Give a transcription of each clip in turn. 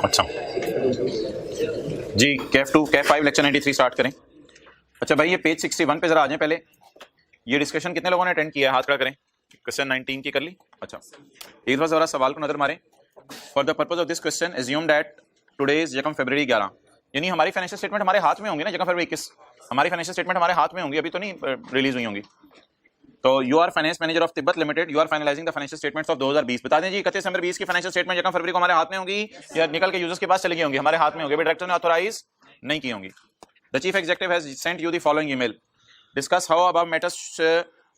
अच्छा जी, Kaif 2 Kaif 5 lecture 93 start करें। अच्छा भाई, ये पेज 61 पे जरा आ जाएं। पहले ये डिस्कशन कितने लोगों ने अटेंड किया है? हाथ खड़ा करें। क्वेश्चन 19 की कर ली। अच्छा, एक बार जरा सवाल को नजर मारें। For the purpose of this question assume that today is यकम फरवरी 11, यानी हमारी फाइनेंशियल स्टेटमेंट हमारे हाथ में होंगी ना। यकम फरवरी 21 हमारी फाइनेंशियल स्टेटमेंट हमारे हाथ में होंगी, अभी तो नहीं रिलीज हुई होंगी। तो you are finance manager of Tibet limited, you are finalising the financial statements of 2020। बता दें जी 31 दिसंबर 20 की फाइनेंशियल स्टेटमेंट यकम फरवरी को हमारे हाथ में होंगी या निकल के यूजर्स के पास चली गई होंगी? हमारे हाथ में होंगी, डायरेक्टर ने ऑथोराइज नहीं की होंगी। The chief executive has sent you the following email, discuss how above matters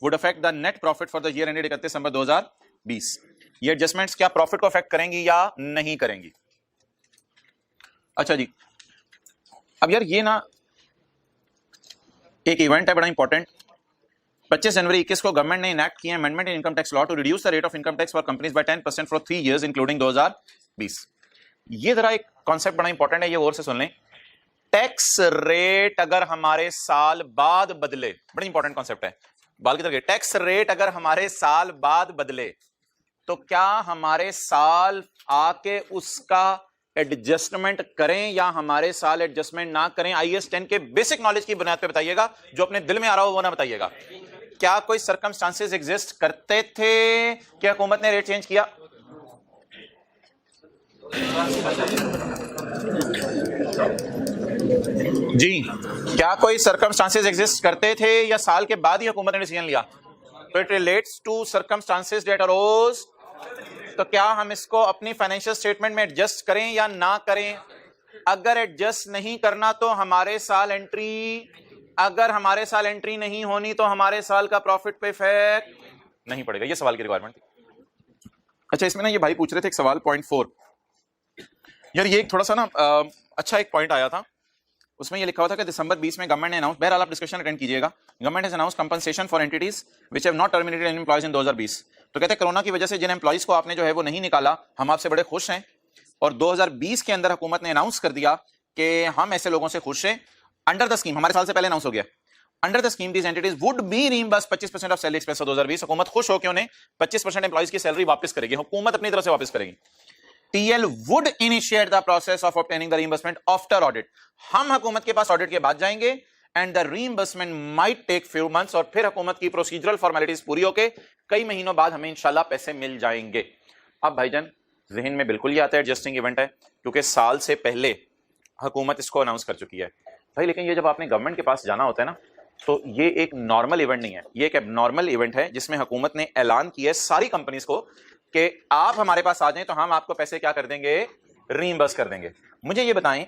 would affect the net profit for the year ended 31 दिसंबर 2020। ये एडजस्टमेंट्स क्या प्रॉफिट को अफेक्ट करेंगी या नहीं करेंगी? अच्छा जी, अब यार ये ना एक इवेंट है बड़ा इंपॉर्टेंट। 25 जनवरी 21 को गवर्नमेंट ने इनैक्ट किया amendment in income tax law to reduce the rate of income tax for companies by 10% for 3 years including 2020। ये जरा एक कॉन्सेप्ट बड़ा इंपॉर्टेंट है, ये और से सुन लें। टैक्स रेट अगर हमारे साल बाद बदले, बड़ा इंपॉर्टेंट कॉन्सेप्ट है, बाल की तरह। टैक्स रेट अगर हमारे साल बाद बदले तो क्या हमारे साल आके उसका एडजस्टमेंट करें या हमारे साल एडजस्टमेंट ना करें? IAS 10 के बेसिक नॉलेज की बुनियाद पे बताइएगा, जो अपने दिल में आ रहा हो वो ना बताइएगा। क्या कोई सर्कमस्टांसेस एग्जिस्ट करते थे कि हुकूमत ने रेट चेंज किया? जी, क्या कोई सर्कमस्टांसेस एग्जिस्ट करते थे या साल के बाद ही हुकूमत ने डिसीजन लिया? तो it relates to circumstances that arose. तो क्या हम इसको अपनी फाइनेंशियल स्टेटमेंट में एडजस्ट करें या ना करें? अगर एडजस्ट नहीं करना तो हमारे साल एंट्री, अगर हमारे साल एंट्री नहीं होनी तो हमारे साल का प्रॉफिट पे इफेक्ट नहीं पड़ेगा। ये सवाल की रिक्वायरमेंट थी। अच्छा, इसमें ना ये भाई पूछ रहे थे एक सवाल पॉइंट 4। यार ये एक थोड़ा सा ना अच्छा एक पॉइंट आया था, उसमें ये लिखा हुआ था कि दिसंबर 20 में गवर्नमेंट ने अनाउंस, बहरहाल आप डिस्कशन अटेंड कीजिएगा, government has announce compensation for entities which have not terminated any employees इन 2020। तो कहते हैं कोरोना की वजह से जिन एम्प्लॉयज को आपने जो है वो नहीं निकाला, हम आपसे बड़े खुश हैं। और 2020 के अंदर हुकूमत ने अनाउंस कर दिया कि हम ऐसे लोगों से खुश हैं। अंडर द स्कीम, हमारे साल से पहले अनाउंस हो गया, under the scheme these entities would be reimbursed 25% of salary expense for 2020। हुकूमत खुश हो के उन्हें 25% एम्प्लॉयज की सैलरी वापस करेगी, हुकूमत अपनी तरफ से वापस करेगी। TL would initiate the process of obtaining the reimbursement after audit। हम हुकूमत के पास ऑडिट के बाद जाएंगे and the reimbursement might take few months, और फिर हुकूमत की प्रोसीजरल फॉर्मेलिटीज पूरी होके कई महीनों बाद हमें इंशाल्लाह पैसे मिल जाएंगे। अब भाईजान जहन में बिल्कुल ये आता है एडजस्टिंग इवेंट है, क्योंकि साल से पहले हुकूमत इसको अनाउंस कर चुकी है भाई। लेकिन ये जब आपने गवर्नमेंट के पास जाना होता है ना, तो ये एक नॉर्मल इवेंट नहीं है, ये एक एबनॉर्मल इवेंट है जिसमें हुकूमत ने ऐलान किया है सारी कंपनीज को कि आप हमारे पास आ जाएं तो हम आपको पैसे क्या कर देंगे, रीइंबर्स कर देंगे। मुझे ये बताएं,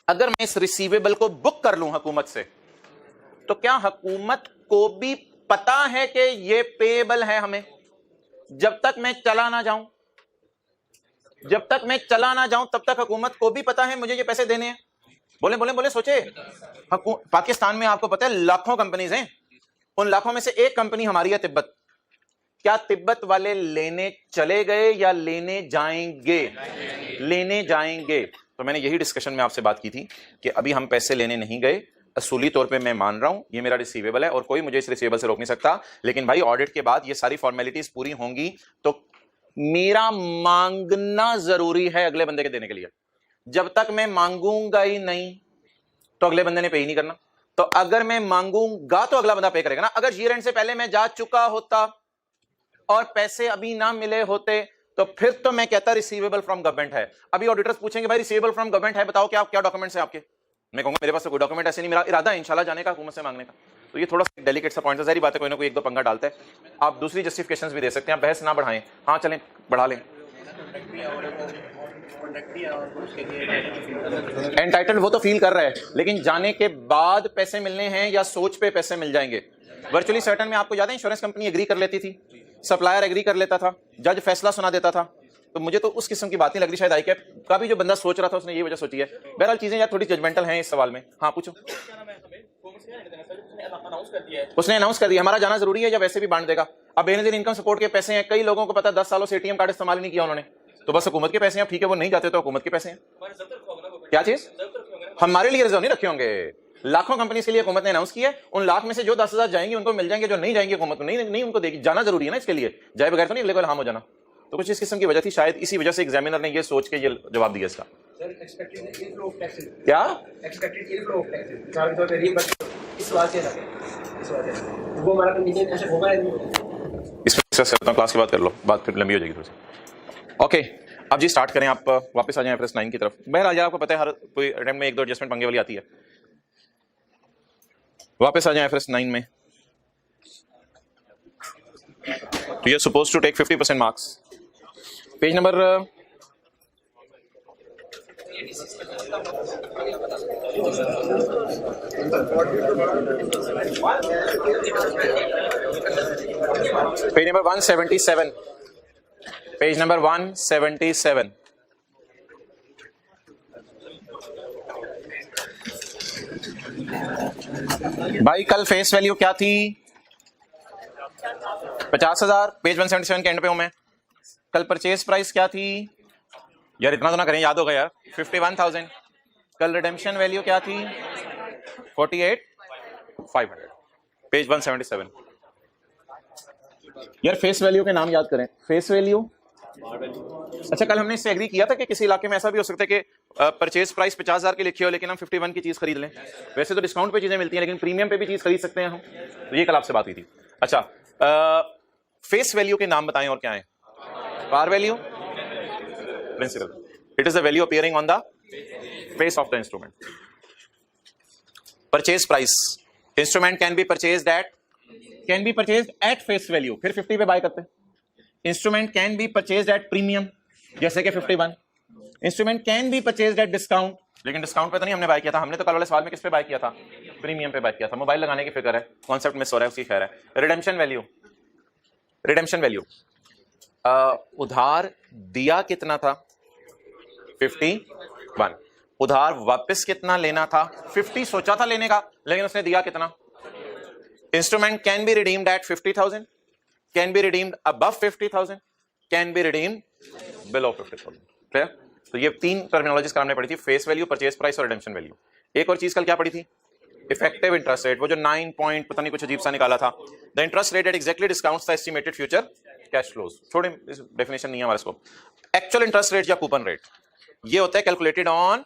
अगर मैं इस रिसीवेबल को बुक कर लूं हुकूमत से, तो क्या हुकूमत को भी पता है कि ये पेएबल है हमें? जब तक मैं चला ना जाऊं, जब तक मैं चला ना जाऊं तब तक हुकूमत को भी पता है मुझे ये पैसे देने हैं। बोले बोले बोले, सोचे। पाकिस्तान में आपको पता है लाखों कंपनीज हैं, उन लाखों में से एक कंपनी हमारी है तिब्बत। क्या तिब्बत वाले लेने चले गए या लेने जाएंगे? लेने जाएंगे। तो मैंने यही डिस्कशन में आपसे बात की थी कि अभी हम पैसे लेने नहीं गए, असूली तौर पे मैं मान रहा हूं ये मेरा रिसीवेबल है और कोई मुझे इस रिसीवेबल से रोक नहीं सकता। लेकिन भाई ऑडिट के बाद ये सारी फॉर्मेलिटीज पूरी होंगी तो मेरा मांगना जरूरी है अगले बंदे के देने के लिए। जब तक मैं मांगूंगा ही नहीं तो अगले बंदे ने पे ही नहीं करना। तो अगर मैं मांगूंगा तो अगला बंदा पे करेगा ना। अगर ईयर एंड से पहले मैं जा चुका होता और पैसे अभी ना मिले होते तो फिर तो मैं कहता रिसीवेबल फ्रॉम गवर्नमेंट है। अभी ऑडिटर्स पूछेंगे भाई रिसीवेबल फ्रॉम गवर्नमेंट है, बताओ क्या क्या डॉक्यूमेंट्स है आपके? मैं कहूंगा मेरे पास तो कोई डॉक्यूमेंट ऐसे नहीं, मेरा इरादा है इंशाल्लाह जाने का, हुकूमत से मांगने का। तो ये थोड़ा सा डेलिकेट सा पॉइंट है, सारी बातें कोई ना कोई एक दो पंगा डालता है। आप दूसरी जस्टिफिकेशंस भी दे सकते हैं, बहस ना बढ़ाएं। हाँ चलें बढ़ा लें। एंटाइटल्ड वो तो फील कर रहा है, लेकिन जाने के बाद पैसे मिलने हैं या सोच पे पैसे मिल जाएंगे? वर्चुअली सर्टन में आपको याद है इंश्योरेंस कंपनी एग्री कर लेती थी, सप्लायर एग्री कर लेता था, जज फैसला सुना देता था। तो मुझे तो उस किस्म की बात नहीं लग रही, शायद ICAP का भी जो बंदा सोच रहा था उसने ये वजह सोची है। बहरहाल चीजें यार थोड़ी जजमेंटल हैं इस सवाल में। हाँ पूछो। उसने अनाउंस कर दिया, हमारा जाना जरूरी है या वैसे भी बांट देगा। अब बेनजीर इनकम सपोर्ट के पैसे हैं, कई लोगों को पता 10 सालों से ATM कार्ड इस्तेमाल नहीं किया उन्होंने, तो बस हुकूमत के पैसे हैं, ठीक है वो नहीं जाते तो हुकूमत के पैसे हैं। क्या चीज हमारे लिए रिजर्व नहीं रखे होंगे? लाखों कंपनी के लिए हुकूमत ने अनाउंस किया, उन लाख में से जो 10,000 जाएंगे उनको मिल जाएंगे, जो नहीं जाएंगे हुकूमत को नहीं उनको देगी। जाना जरूरी है ना, इसके लिए जाए बगैर तो नहीं अगले को इल्हाम हो जाना। तो कुछ इस किस्म की वजह थी, शायद इसी वजह से एग्जामिनर ने ये सोच के ये जवाब दिया इसका। क्या इसमें क्लास की बात कर लो, बात फिर लंबी हो जाएगी थोड़ी सी। ओके, अब जी स्टार्ट करें, आप वापस आ जाएं IFRS 9 की तरफ। बहरहाल आपको पता है हर कोई अटेम्प्ट में एक दो एडजस्टमेंट पंगे वाली आती है। वापस आ जाएं IFRS 9 में। तो you are supposed to take 50% marks. Page number page number 177, page number 177। भाई कल फेस वैल्यू क्या थी? 50,000। पेज 177 के एंड पे हूं मैं। कल परचेज प्राइस क्या थी? यार इतना तो ना करें, याद होगा यार, 51,000। कल रिडेम्पशन वैल्यू क्या थी? 48,500। पेज 177। यार फेस वैल्यू के नाम याद करें। फेस वैल्यू, अच्छा कल हमने इससे एग्री किया था कि किसी इलाके में ऐसा भी हो सकता है कि परचेज प्राइस 50,000 की लिखी हो लेकिन हम 51 की चीज खरीद लें। वैसे तो डिस्काउंट पे चीजें मिलती हैं लेकिन प्रीमियम पे भी चीज खरीद सकते हैं हम। तो ये कल आपसे बात हुई थी। अच्छा, फेस वैल्यू के नाम बताएं और क्या है? Par value, principal, it is the value appearing on the face of the instrument. Purchase price, instrument can be purchased at face value, फिर 50 पे बाय करते हैं। Instrument can be purchased at premium, जैसे कि 51। Instrument can be purchased at discount, लेकिन discount पे तो नहीं हमने बाय किया था। हमने तो कल वाले सवाल में किस पे बाय किया था? प्रीमियम पे बाय किया था। मोबाइल लगाने की फिक्र है, कॉन्सेप्ट मिस हो रहा है, उसकी खैर है। रिडेम्पशन वैल्यू, रिडेम्पशन वैल्यू, उधार दिया कितना था? 51। उधार वापस कितना लेना था? 50 सोचा था लेने का, लेकिन उसने दिया कितना? Instrument can B redeemed eight 50,000, can be redeemed above 50,000, can be redeemed below 50,000। Clear? तो ये तीन टर्मिनोलॉजीज हमने पढ़ी थी, फेस वैल्यू, परचेज प्राइस और रिडेम्पशन वैल्यू। एक और चीज कल क्या पढ़ी थी? इफेक्टिव इंटरेस्ट रेट, वो जो 9 पॉइंट पता नहीं कुछ अजीब सा निकाला था। The interest rate at exactly discounts the estimated future cash flows. छोड़े, डेफिनेशन नहीं है हमारे को। एक्चुअल इंटरेस्ट रेट या कूपन रेट, ये होता है कैलकुलेटेड ऑन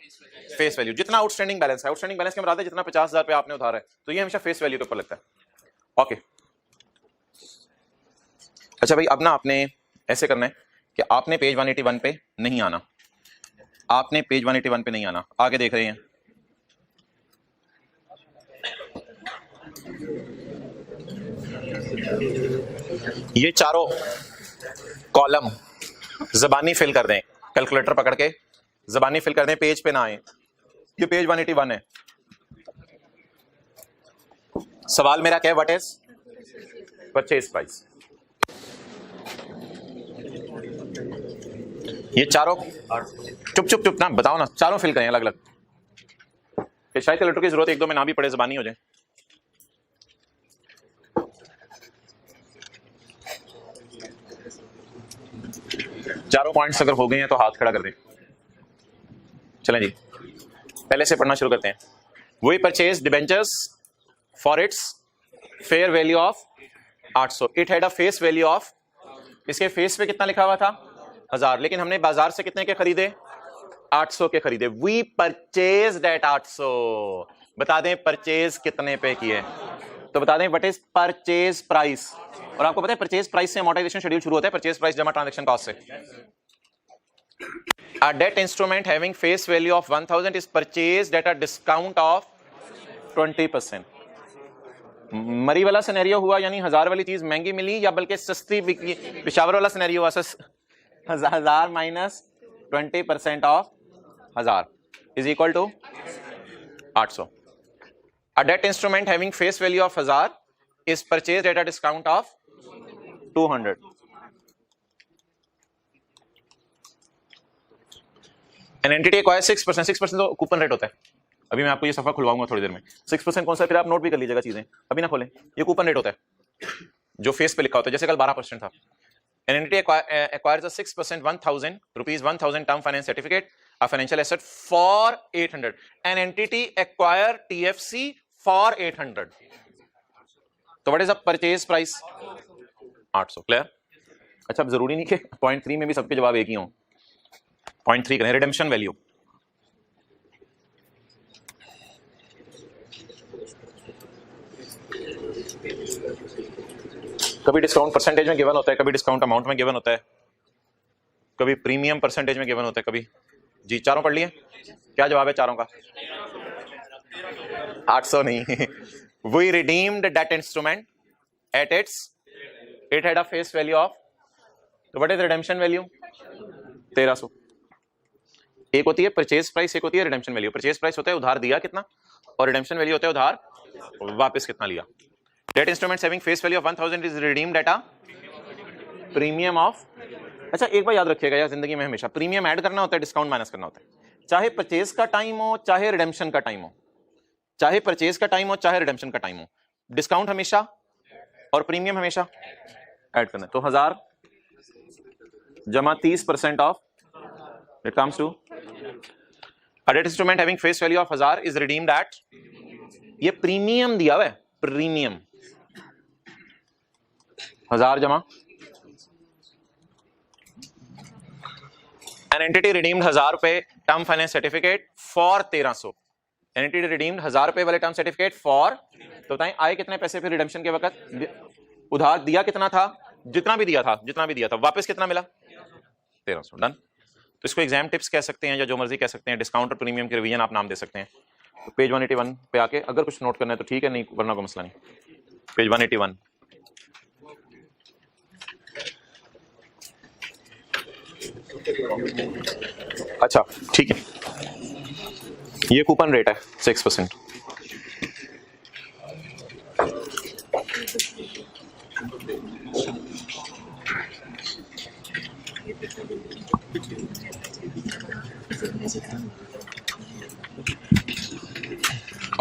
फेस वैल्यू। जितना आउटस्टैंडिंग बैलेंस है, आउटस्टैंडिंग बैलेंस के मुराद है जितना 50,000 पे आपने उधार है, तो ये हमेशा फेस वैल्यू के ऊपर लगता है। ओके, अच्छा भाई अब ना आपने ऐसे करना है कि आपने पेज 181 पे नहीं आना, आपने पेज 181 पे नहीं आना। आगे देख रहे हैं, ये चारों कॉलम जबानी फिल कर दें, कैलकुलेटर पकड़ के जबानी फिल कर दें, पेज पे ना आए। ये पेज 181 है। सवाल मेरा क्या है? What is purchase price? ये चारों, चुप चुप चुप ना बताओ ना, चारों फिल करें अलग अलग, कि शायद कैलकुलेटर की जरूरत एक दो में ना भी पड़े, जबानी हो जाए। चारों पॉइंट्स अगर हो गए हैं तो हाथ खड़ा कर दें। चलें जी, पहले से पढ़ना शुरू करते हैं। We purchase debentures for its fair value of 800। It had a face value of, इसके फेस पे कितना लिखा हुआ था? 1000, लेकिन हमने बाजार से कितने के खरीदे? 800 के खरीदे। We purchase at 800। बता दें परचेज कितने पे किए, तो बता दें व्हाट इज परचेज प्राइस। और आपको पता है परचेज प्राइस से अमोर्टाइजेशन शेड्यूल शुरू होता है, परचेज प्राइस जमा ट्रांजैक्शन कॉस्ट से। A debt instrument having face value of 1000 is purchased at a discount of 20%। मरी वाला सिनेरियो हुआ, यानी 1000 वाली चीज महंगी मिली या बल्कि सस्ती बिकी। पिशावर वाला सिनेरियो हुआ, 1000 minus 20% of 1000 is equal to 800। A debt instrument having face value of 1000 is purchased at a discount of 200। An entity acquires 6%। 6% तो कूपन रेट होता है। अभी मैं आपको ये सफा खुलवाऊंगा थोड़ी देर में। 6% कौन सा, फिर आप नोट भी कर लीजिएगा चीजें, अभी ना खोलें। ये कूपन रेट होता है जो फेस पे लिखा होता है, जैसे कल 12% था। An entity acquires a 6% 1000 rupees 1000 term finance certificate, a financial asset for 800। An entity acquire TFC for 800। तो what is the purchase price? 800। Clear? अच्छा, अब जरूरी नहीं कि 0.3 में भी सबके जवाब एक ही हों। 0.3 करें, रिडेम्पशन वैल्यू। कभी डिस्काउंट परसेंटेज में गिवन होता है, कभी डिस्काउंट अमाउंट में गिवन होता है, कभी प्रीमियम परसेंटेज में गिवन होता है, कभी। जी, चारों पढ़ लिए? क्या जवाब है चारों का? 800 नहीं। We redeemed that instrument at it had a face value of, तो what is redemption value? 1300। एक होती है परचेज प्राइस, एक होती है रिडेम्पशन वैल्यू। परचेज प्राइस होता है उधार दिया कितना, और रिडेम्पशन वैल्यू होता है उधार वापस कितना लिया। That instrument having face value of 1000 is redeemed at a premium of, अच्छा एक बार याद रखिएगा यार, जिंदगी में हमेशा प्रीमियम ऐड करना होता है, डिस्काउंट माइनस करना होता है। चाहे परचेज का टाइम हो, चाहे रिडेम्पशन का टाइम हो, चाहे परचेज का टाइम हो, चाहे रिडेम्पशन का टाइम हो, डिस्काउंट हमेशा और प्रीमियम हमेशा ऐड करना है। तो 1000 जमा 30% of, it comes to a debt instrument having face value of 1000 is redeemed at, ये प्रीमियम दिया हुआ है, प्रीमियम 1000 जमा, an entity redeemed 1000 रुपए term finance certificate for 1300। Entity redeemed 1000 रुपए वाले टर्म सर्टिफिकेट फॉर, तो बताएं आए कितने पैसे फिर रिडेम्पशन के वक्त? उधार दिया कितना था? जितना भी दिया था, वापस कितना मिला? 1300। डन। तो इसको एग्जाम टिप्स कह सकते हैं या जो मर्जी कह सकते हैं, डिस्काउंट और प्रीमियम की रिवीजन आप नाम दे सकते हैं। तो पेज 181 पे आके अगर कुछ नोट करना है तो ठीक है, नहीं वरना कोई मसला नहीं। पेज 181, अच्छा ठीक है, ये कूपन रेट है 6%।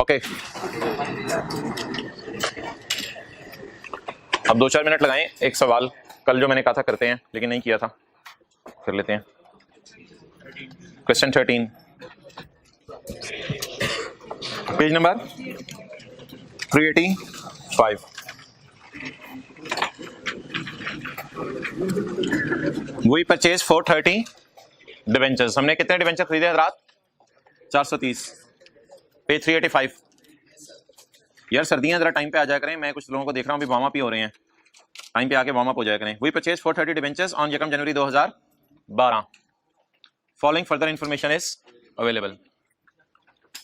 ओके, अब 2-4 मिनट लगाएं। एक सवाल कल जो मैंने कहा था करते हैं, लेकिन नहीं किया था, कर लेते हैं। Question 13, page number 385। We purchase 430 debentures. हमने कितने डिवेंचर खरीदे हजरात? 430। पेज 385। यार सर्दियां जरा टाइम पे आ जाया करें, मैं कुछ लोगों को देख रहा हूं भी वार्म अप ही हो रहे हैं, टाइम पे आके वार्म अप हो जाया करें। We purchase 430 debentures on 1 January 2012। Following further information is available.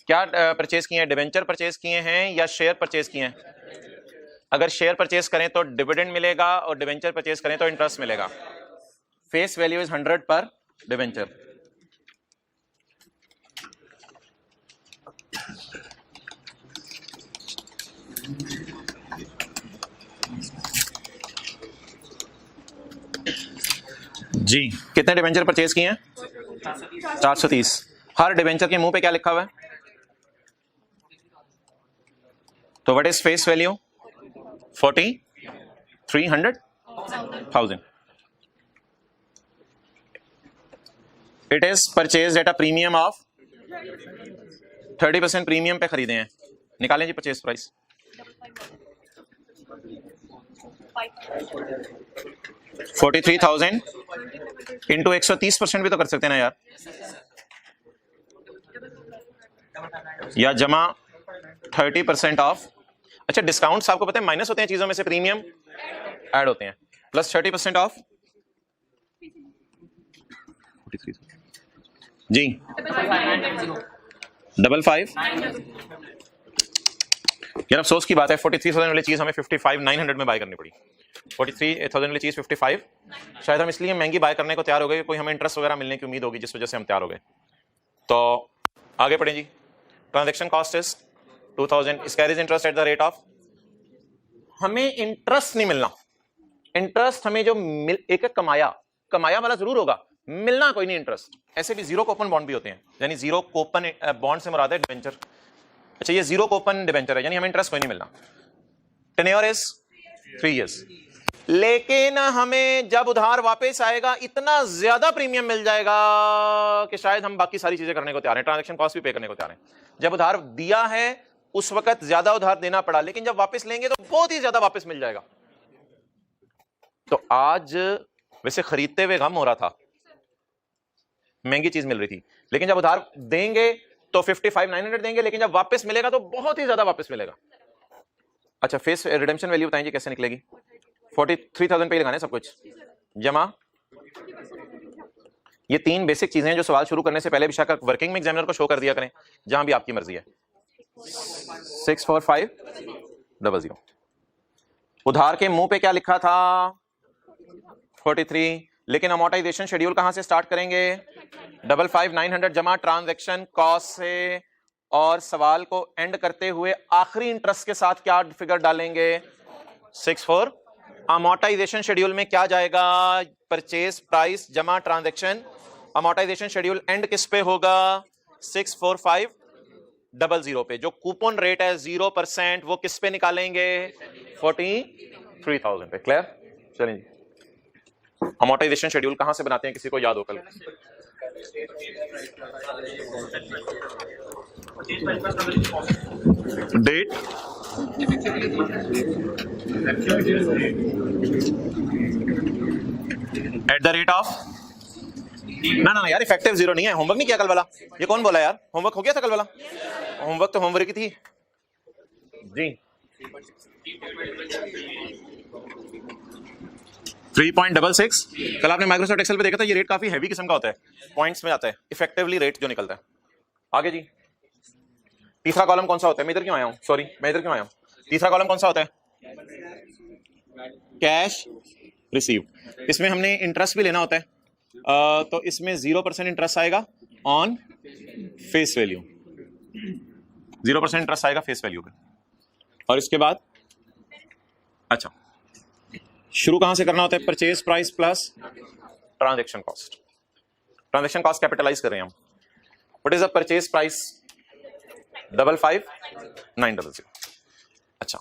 क्या परचेज किए हैं? डिवेंचर परचेज किए हैं या शेयर परचेज किए हैं? अगर शेयर परचेज करें तो डिविडेंड मिलेगा, और डिवेंचर परचेज करें तो इंटरेस्ट मिलेगा। फेस वैल्यू इज 100 पर डिवेंचर। जी, कितने डिवेंचर परचेज किए हैं? 430। हर डिवेंचर के मुंह पे क्या लिखा हुआ है? तो what is face value? 300,000। It is purchase at a premium of 30% premium पे खरीदे हैं। निकालें जी परचेज प्राइस। 43,000 इंटू 130% भी तो कर सकते हैं ना यार, या जमा 30% ऑफ। अच्छा, डिस्काउंट्स आपको पता है माइनस होते हैं चीजों में से, प्रीमियम ऐड होते हैं, प्लस 30% ऑफ। जी 55। यार अफसोस की बात है 43,000 वाली चीज हमें 55,900 में बाय करनी पड़ी। 43,000 वाली चीज 55, शायद हम इसलिए महंगी बाय करने को तैयार हो गए, कोई हमें इंटरेस्ट वगैरह मिलने की उम्मीद होगी जिस वजह से हम तैयार हो गए। तो आगे पढ़ें जी। Transaction cost is 2000 is carries interest at the rate of, हमें इंटरेस्ट नहीं मिलना। इंटरेस्ट हमें जो एक कमाया वाला जरूर होगा, मिलना कोई नहीं इंटरेस्ट। ऐसे भी जीरो कूपन बॉन्ड भी होते हैं, यानी जीरो कूपन बॉन्ड से मुराद है डिबेंचर। अच्छा, ये जीरो कूपन डिबेंचर है, यानी हमें इंटरेस्ट कोई नहीं मिलना। Tenure is 3 years. लेकिन हमें जब उधार वापस आएगा इतना ज्यादा प्रीमियम मिल जाएगा कि शायद हम बाकी सारी चीजें करने को तैयार हैं, ट्रांजैक्शन कॉस्ट भी पे करने को तैयार हैं। जब उधार दिया है उस वक्त ज्यादा उधार देना पड़ा, लेकिन जब वापस लेंगे तो बहुत ही ज्यादा वापस मिल जाएगा। तो आज वैसे खरीदते हुए गम हो रहा था, महंगी चीज मिल रही थी, लेकिन जब उधार देंगे तो 55,900 देंगे, लेकिन जब वापस मिलेगा तो बहुत ही ज्यादा वापस मिलेगा। अच्छा, फेस रिडेम्पशन वैल्यू बताएं जी कैसे निकलेगी? 43,000 पे ही लगाना है सब कुछ जमा। ये तीन बेसिक चीजें हैं जो सवाल शुरू करने से पहले बेशक वर्किंग में एग्जामिनर को शो कर दिया करें, जहां भी आपकी मर्जी है। 64500। उधार के मुंह पे क्या लिखा था? 43, लेकिन अमोर्टाइजेशन शेड्यूल कहां से स्टार्ट करेंगे? 55,900 जमा ट्रांजैक्शन कॉस्ट से, और सवाल को एंड करते हुए आखिरी इंटरेस्ट के साथ क्या फिगर डालेंगे? 64। अमोर्टाइजेशन शेड्यूल में क्या जाएगा? परचेज प्राइस जमा ट्रांजैक्शन। अमोर्टाइजेशन शेड्यूल एंड किस पे होगा? 64500 पे। जो कूपन रेट है 0% वो किस पे निकालेंगे? 43,000 पे। क्लियर? चलें जी। अमोर्टाइजेशन शेड्यूल कहां से बनाते हैं, किसी को याद हो? कल date, at the rate of, ना यार इफेक्टिव जीरो नहीं है। होमवर्क नहीं किया कल वाला? ये कौन बोला यार? होमवर्क हो गया था कल वाला? होमवर्क तो होमवर्क की थी जी। 3.66। कल आपने माइक्रोसॉफ्ट एक्सेल पे देखा था, ये रेट काफी हैवी किस्म का होता है, पॉइंट्स में आता है, इफेक्टिवली रेट जो निकलता है। आगे जी, तीसरा कॉलम कौन सा होता है? मैं इधर क्यों आया हूं? सॉरी, मैं इधर क्यों आया हूं? तीसरा कॉलम कौन सा होता है? Cash receive. इसमें हमने इंटरेस्ट भी लेना होता है, तो इसमें 0% इंटरेस्ट आएगा ऑन फेस वैल्यू, 0% इंटरेस्ट आएगा फेस वैल्यू पे। और इसके बाद अच्छा, शुरू कहां से करना होता है? Purchase price plus transaction cost. Transaction cost capitalise कर रहे हैं हम। What is the purchase price? 55,900। अच्छा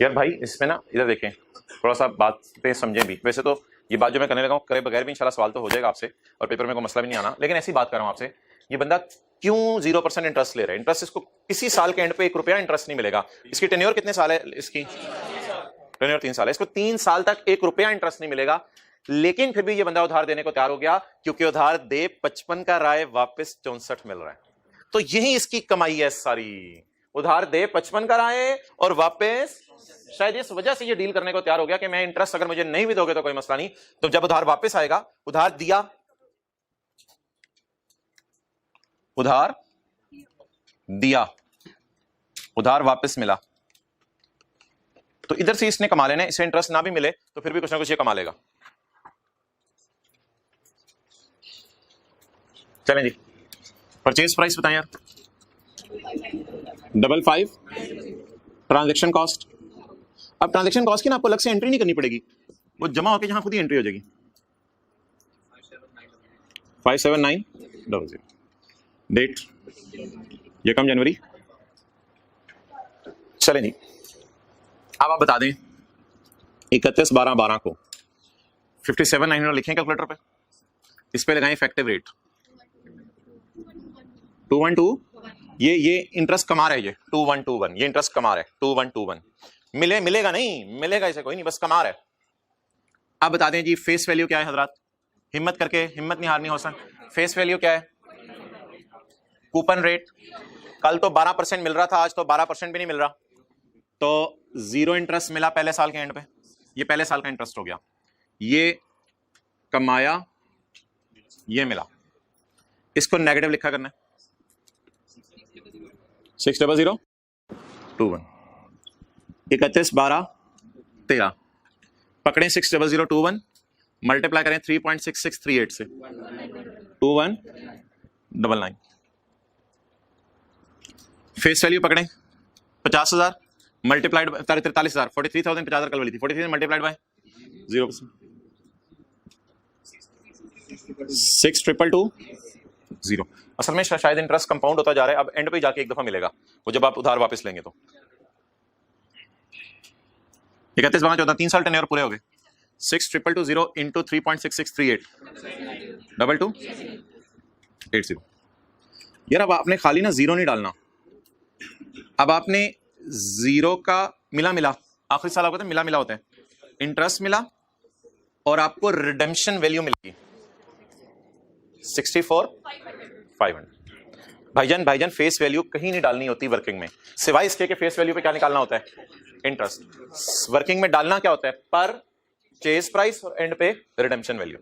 यार भाई, इसमें ना इधर देखें, थोड़ा सा बातें समझें भी। वैसे तो ये बात जो मैं करने लगा हूं करे बगैर भी इंशाल्लाह सवाल तो हो जाएगा आपसे, और पेपर में कोई मसला भी नहीं आना, लेकिन ऐसी बात कर रहा हूं आपसे, ये बंदा क्यों 0% इंटरेस्ट ले रहा है? इंटरेस्ट इसको किसी साल के एंड पे 1 रुपया इंटरेस्ट नहीं मिलेगा। इसकी टेन्योर कितने साल है? इसकी टेन्योर 3 साल है। इसको 3 साल तक 1 रुपया इंटरेस्ट नहीं मिलेगा, लेकिन फिर भी ये बंदा उधार देने को तैयार हो गया, क्योंकि उधार दे 55 का रहा है, वापस 64 मिल रहा है। तो यही इसकी कमाई है सारी। उधार दे 55 का रहा है और वापस, शायद इस वजह से ये डील करने को तैयार हो गया कि मैं इंटरेस्ट अगर मुझे नहीं भी दोगे तो कोई मसला नहीं, तो जब उधार वापस आएगा, उधार दिया, उधार दिया, उधार वापस मिला, तो इधर से इसने कमा लेना। इसे इंटरेस्ट ना भी मिले तो फिर भी कुछ ना कुछ ये कमा लेगा। चलें जी, परचेज प्राइस बताएं यार। 55 ट्रांजैक्शन कॉस्ट। अब ट्रांजैक्शन कॉस्ट की ना आपको अलग से एंट्री नहीं करनी पड़ेगी, वो जमा होकर यहां खुद ही एंट्री हो जाएगी। 57900। डेट यकम जनवरी। चलें जी, अब आप बता दें 31/12/12 को 57,900 लिखें कैलकुलेटर पे, इस पे लगाएं इफेक्टिव रेट 2121। ये इंटरेस्ट कमा रहा है, ये 2121, ये इंटरेस्ट कमा रहा है 2121। मिलेगा नहीं, मिलेगा इसे कोई नहीं, बस कमा रहा है। अब बता दें जी फेस वैल्यू क्या है हजरात? हिम्मत करके, हिम्मत नहीं हारनी हौसला। फेस वैल्यू क्या है? Coupon rate. कल तो 12% मिल रहा था, आज तो 12% भी नहीं मिल रहा, तो 0 इंटरेस्ट मिला पहले साल के एंड पे। ये पहले साल का इंटरेस्ट हो गया, ये कमाया, ये मिला। इसको नेगेटिव लिखा करना है 60021। 31/12/13 पकड़े 60021, मल्टीप्लाई करें 3.6638 से 2199। फेस वैल्यू पकड़ें 50,000 मल्टीप्लाइड 43,000, 43,000 50,000 कल वाली थी, 43 मल्टीप्लाइड बाय 0%, 6220। असल में शायद इंटरेस्ट कंपाउंड होता जा रहा है, अब एंड पे जाके एक दफा मिलेगा वो, जब आप उधार वापस लेंगे तो। 31/12/14 3 साल टेन्योर पूरे हो गए। 6220 इंटू 3.6638 2280। यार अब आपने खाली ना जीरो नहीं डालना, अब आपने जीरो का मिला, आखिरी साल आपको मिला होता है, इंटरेस्ट मिला और आपको रिडेम्पशन वैल्यू मिलेगी 64,500। भाईजान फेस वैल्यू कहीं नहीं डालनी होती वर्किंग में, सिवाय इसके कि फेस वैल्यू पे क्या निकालना होता है, इंटरेस्ट। वर्किंग में डालना क्या होता है, पर चेज प्राइस और एंड पे रिडेम्पशन वैल्यू।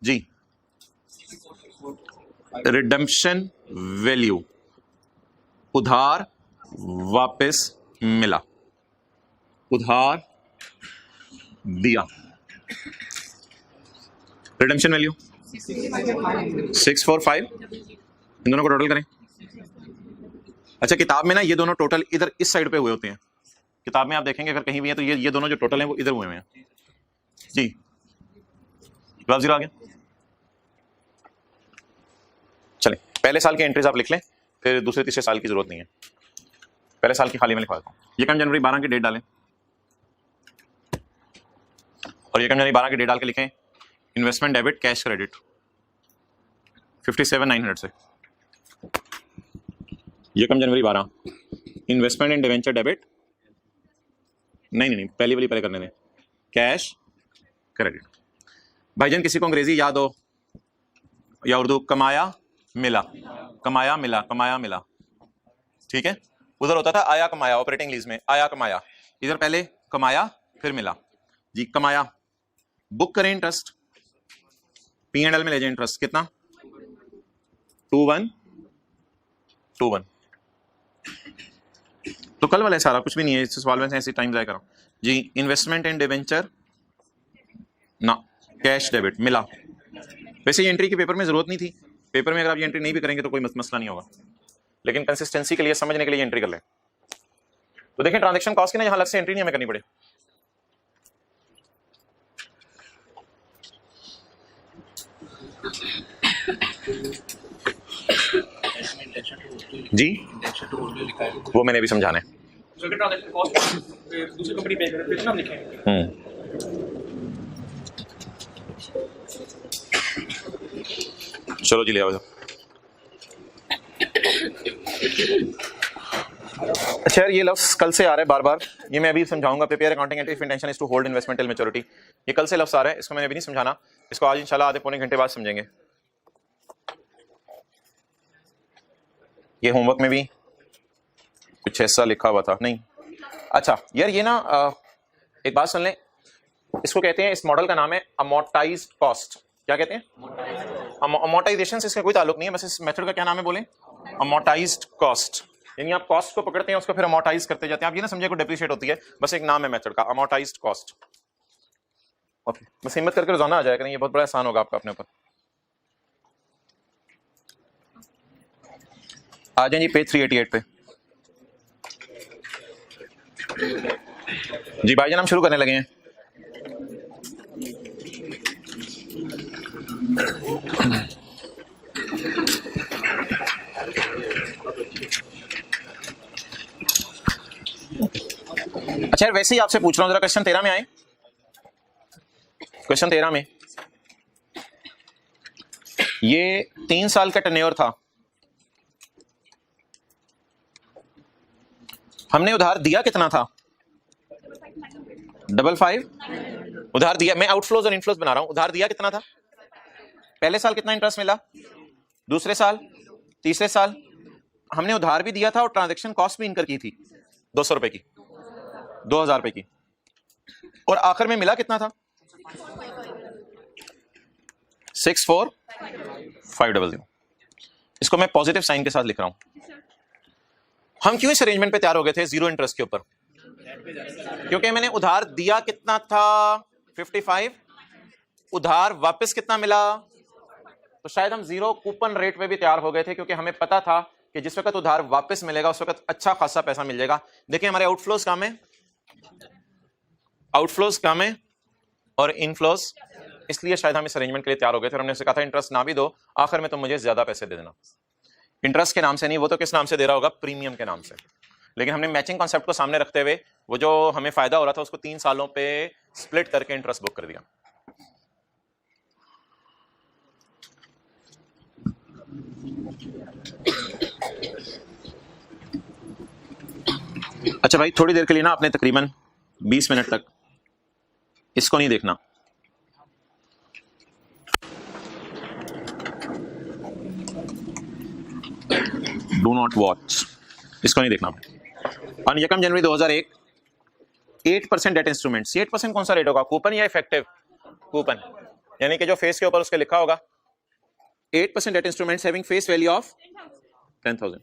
जी, रिडेम्पशन वैल्यू, उधार वापस मिला, उधार दिया, रिडेम्पशन वैल्यू 645, इन दोनों को टोटल करें। अच्छा, किताब में ना ये दोनों टोटल इधर इस साइड पे हुए होते हैं, किताब में आप देखेंगे अगर कहीं भी है तो ये दोनों जो टोटल हैं वो इधर हुए हैं। जी, जवाब 0 आ गया। चलें, पहले साल की एंट्रीज आप लिख लें, फिर दूसरे तीसरे साल की जरूरत नहीं है, पहले साल की खाली में लिखवा देता हूं। ये कम जनवरी 12 की डेट डालें और ये कम जनवरी 12 की डेट डाल के लिखें इन्वेस्टमेंट डेबिट कैश क्रेडिट 57,900 से। ये कम जनवरी 12 इन्वेस्टमेंट इन डिवेंचर डेबिट, नहीं पहली वाली पहले करने दें, कैश क्रेडिट। भाईजान किसी को अंग्रेजी याद हो या उर्दू, कमाया मिला, कमाया मिला, कमाया मिला, ठीक है। उधर होता था आया कमाया, ऑपरेटिंग लीज में आया कमाया, इधर पहले कमाया फिर मिला। जी, कमाया, बुक करें इंटरेस्ट, P&L में ले जाए इंटरेस्ट कितना 2121। तो कल वाला सारा कुछ भी नहीं है, इस सवाल में से ऐसे टाइम जाया करो। जी, इन्वेस्टमेंट इन डिवेंचर ना, कैश डेबिट मिला। वैसे ये एंट्री के पेपर में जरूरत नहीं थी, पेपर में अगर आप ये एंट्री नहीं भी करेंगे तो कोई मसला नहीं होगा, लेकिन कंसिस्टेंसी के लिए, समझने के लिए एंट्री कर लें। तो देखें ट्रांजैक्शन कॉस्ट की ना यहां अलग से एंट्री नहीं हमें करनी पड़े। जी, वो मैंने भी समझाना है। दूसरी कंपनी पे करे फिर नाम लिखेंगे। चलो जी, ले आओ। अच्छा यार, ये लफ्ज कल से आ रहा है बार बार, ये मैं अभी समझाऊंगा। Prepare accounting entry, intention is to hold investment till maturity, ये कल से लफ्ज आ रहा है, इसको मैंने अभी नहीं समझाना, इसको आज इंशाल्लाह आधे पौने घंटे बाद समझेंगे। ये होमवर्क में भी कुछ ऐसा लिखा हुआ था नहीं। अच्छा यार, ये ना एक बात सुन लें, इसको कहते हैं, इस मॉडल का नाम है अमोर्टाइज्ड कॉस्ट। क्या कहते हैं? अमोर्टाइजेशन से इसका कोई ताल्लुक नहीं है, बस इस मेथड का क्या नाम है बोले, अमोर्टाइज्ड कॉस्ट। यानी आप कॉस्ट को पकड़ते हैं, उसको फिर अमोर्टाइज करते जाते हैं। आप ये ना समझे को डेप्रिशिएट होती है, बस एक नाम है मेथड का, अमोर्टाइज्ड कॉस्ट। ओके, बस हिम्मत करके रोजाना आ जाएगा, नहीं ये बहुत बड़ा आसान होगा आपका अपने ऊपर। आ जाए जी पेज 388 पे। जी भाईजान, हम शुरू करने लगे हैं। अच्छा वैसे ही आपसे पूछ रहा हूं, जरा क्वेश्चन 13 में आए। क्वेश्चन 13 में ये 3 साल का टेन्योर था, हमने उधार दिया कितना था 55। उधार दिया, मैं आउटफ्लोज और इनफ्लोज बना रहा हूं। उधार दिया कितना था, पहले साल कितना इंटरेस्ट मिला, दूसरे साल, तीसरे साल। हमने उधार भी दिया था और ट्रांजैक्शन कॉस्ट भी इनकर की थी 200 रुपए की, 2000 रुपए की, और आखिर में मिला कितना था 64,500। इसको मैं पॉजिटिव साइन के साथ लिख रहा हूं। हम क्यों इस अरेंजमेंट पे तैयार हो गए थे जीरो इंटरेस्ट के ऊपर, क्योंकि मैंने उधार दिया कितना था 55, उधार वापस कितना मिला, तो शायद हम जीरो कूपन रेट पे भी तैयार हो गए थे, क्योंकि हमें पता था कि जिस वक्त उधार वापस मिलेगा उस वक्त अच्छा खासा पैसा मिल जाएगा। देखिए हमारे आउटफ्लोज कम है, आउटफ्लोज कम है और इनफ्लोज, इसलिए शायद हम इस अरेंजमेंट के लिए तैयार हो गए थे। हमने उससे कहा था इंटरेस्ट ना भी दो, आखिर में तो मुझे ज्यादा पैसे दे देना। इंटरेस्ट के नाम से नहीं, वो तो किस नाम से दे रहा होगा, प्रीमियम के नाम से। लेकिन हमने मैचिंग कॉन्सेप्ट को सामने रखते हुए वो जो हमें फायदा हो रहा था उसको 3 सालों पे स्प्लिट करके इंटरेस्ट बुक कर दिया। अच्छा भाई, थोड़ी देर के लिए ना आपने तकरीबन 20 मिनट तक इसको नहीं देखना, डू नॉट वॉच, इसको नहीं देखना। ऑन यकम जनवरी 2001 8% डेट इंस्ट्रूमेंट्स, 8% कौन सा रेट होगा, कूपन या इफेक्टिव? कूपन, यानी कि जो फेस के ऊपर उसके लिखा होगा 8% debt instruments having face value of 10,000।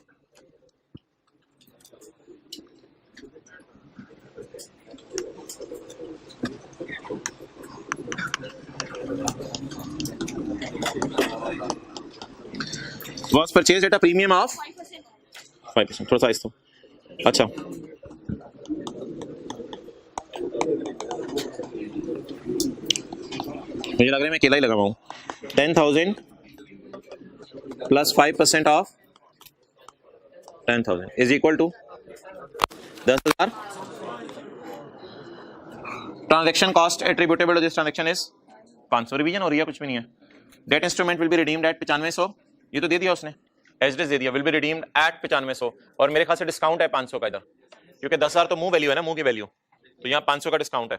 was purchased at a premium of 5%, थोड़ा सा इस तो अच्छा, मुझे लग रहा है मैं अकेला ही लगा हुआ हूँ। 10,000 plus 5% of 10,000 is equal to 10,000। Transaction cost attributable to this transaction is 500। Revision हो रही है, कुछ भी नहीं है। Debt instrument will be redeemed at 9500, ये तो दे दिया उसने, एज दे दिया, विल बी रिडीम्ड एट 9500, और मेरे ख्याल से डिस्काउंट है 500 का इधर, क्योंकि 10,000 तो मुंह वैल्यू है ना, मुंह की वैल्यू, तो यहाँ 500 का डिस्काउंट है।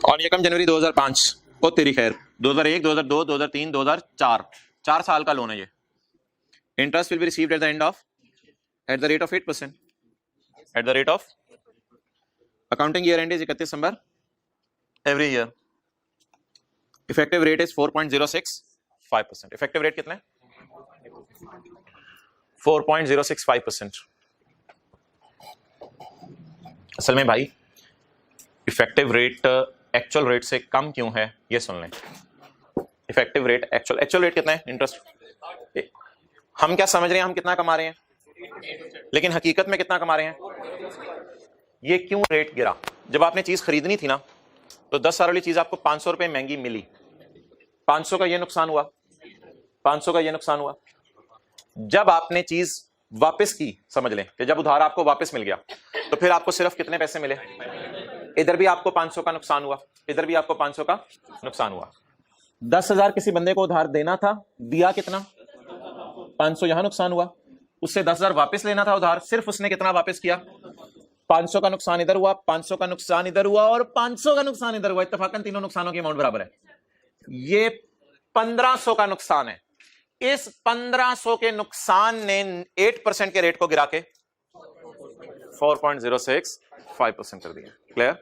और ये कम जनवरी 2005, ओ तेरी खैर, 2001, 2002, 2003, 2004, 4 साल का लोन है ये। Interest will be received at the end of, eight the rate of 8%, eight the rate of, accounting year and is 31 December every year. Effective rate is 4.065%। Effective rate कितना है? 4.065%। असल में भाई इफेक्टिव रेट एक्चुअल रेट से कम क्यों है ये सुन लें। इफेक्टिव रेट एक्चुअल रेट कितना है इंटरेस्ट, हम क्या समझ रहे हैं हम कितना कमा रहे हैं, लेकिन हकीकत में कितना कमा रहे हैं। ये क्यों रेट गिरा? जब आपने चीज खरीदनी थी ना, तो 10,000 वाली चीज आपको 500 रुपए महंगी मिली, 500 का ये नुकसान हुआ, 500 का ये नुकसान हुआ। जब आपने चीज वापस की, समझ लें कि जब उधार आपको वापस मिल गया, तो फिर आपको सिर्फ कितने पैसे मिले? इधर भी आपको 500 का नुकसान हुआ, इधर भी आपको 500 का नुकसान हुआ। 10,000 किसी बंदे को उधार देना था, दिया कितना? 500, यहां नुकसान हुआ। उससे 10,000 वापस लेना था उधार, सिर्फ उसने कितना वापस किया? 500 का नुकसान इधर हुआ, 500 का नुकसान इधर हुआ, और 500 का नुकसान इधर हुआ। इत्तफाकन तीनों नुकसानों की अमाउंट बराबर है। ये 1500 का नुकसान है। इस 1500 के नुकसान ने 8% के रेट को गिरा के 4.065% कर दिया। क्लियर?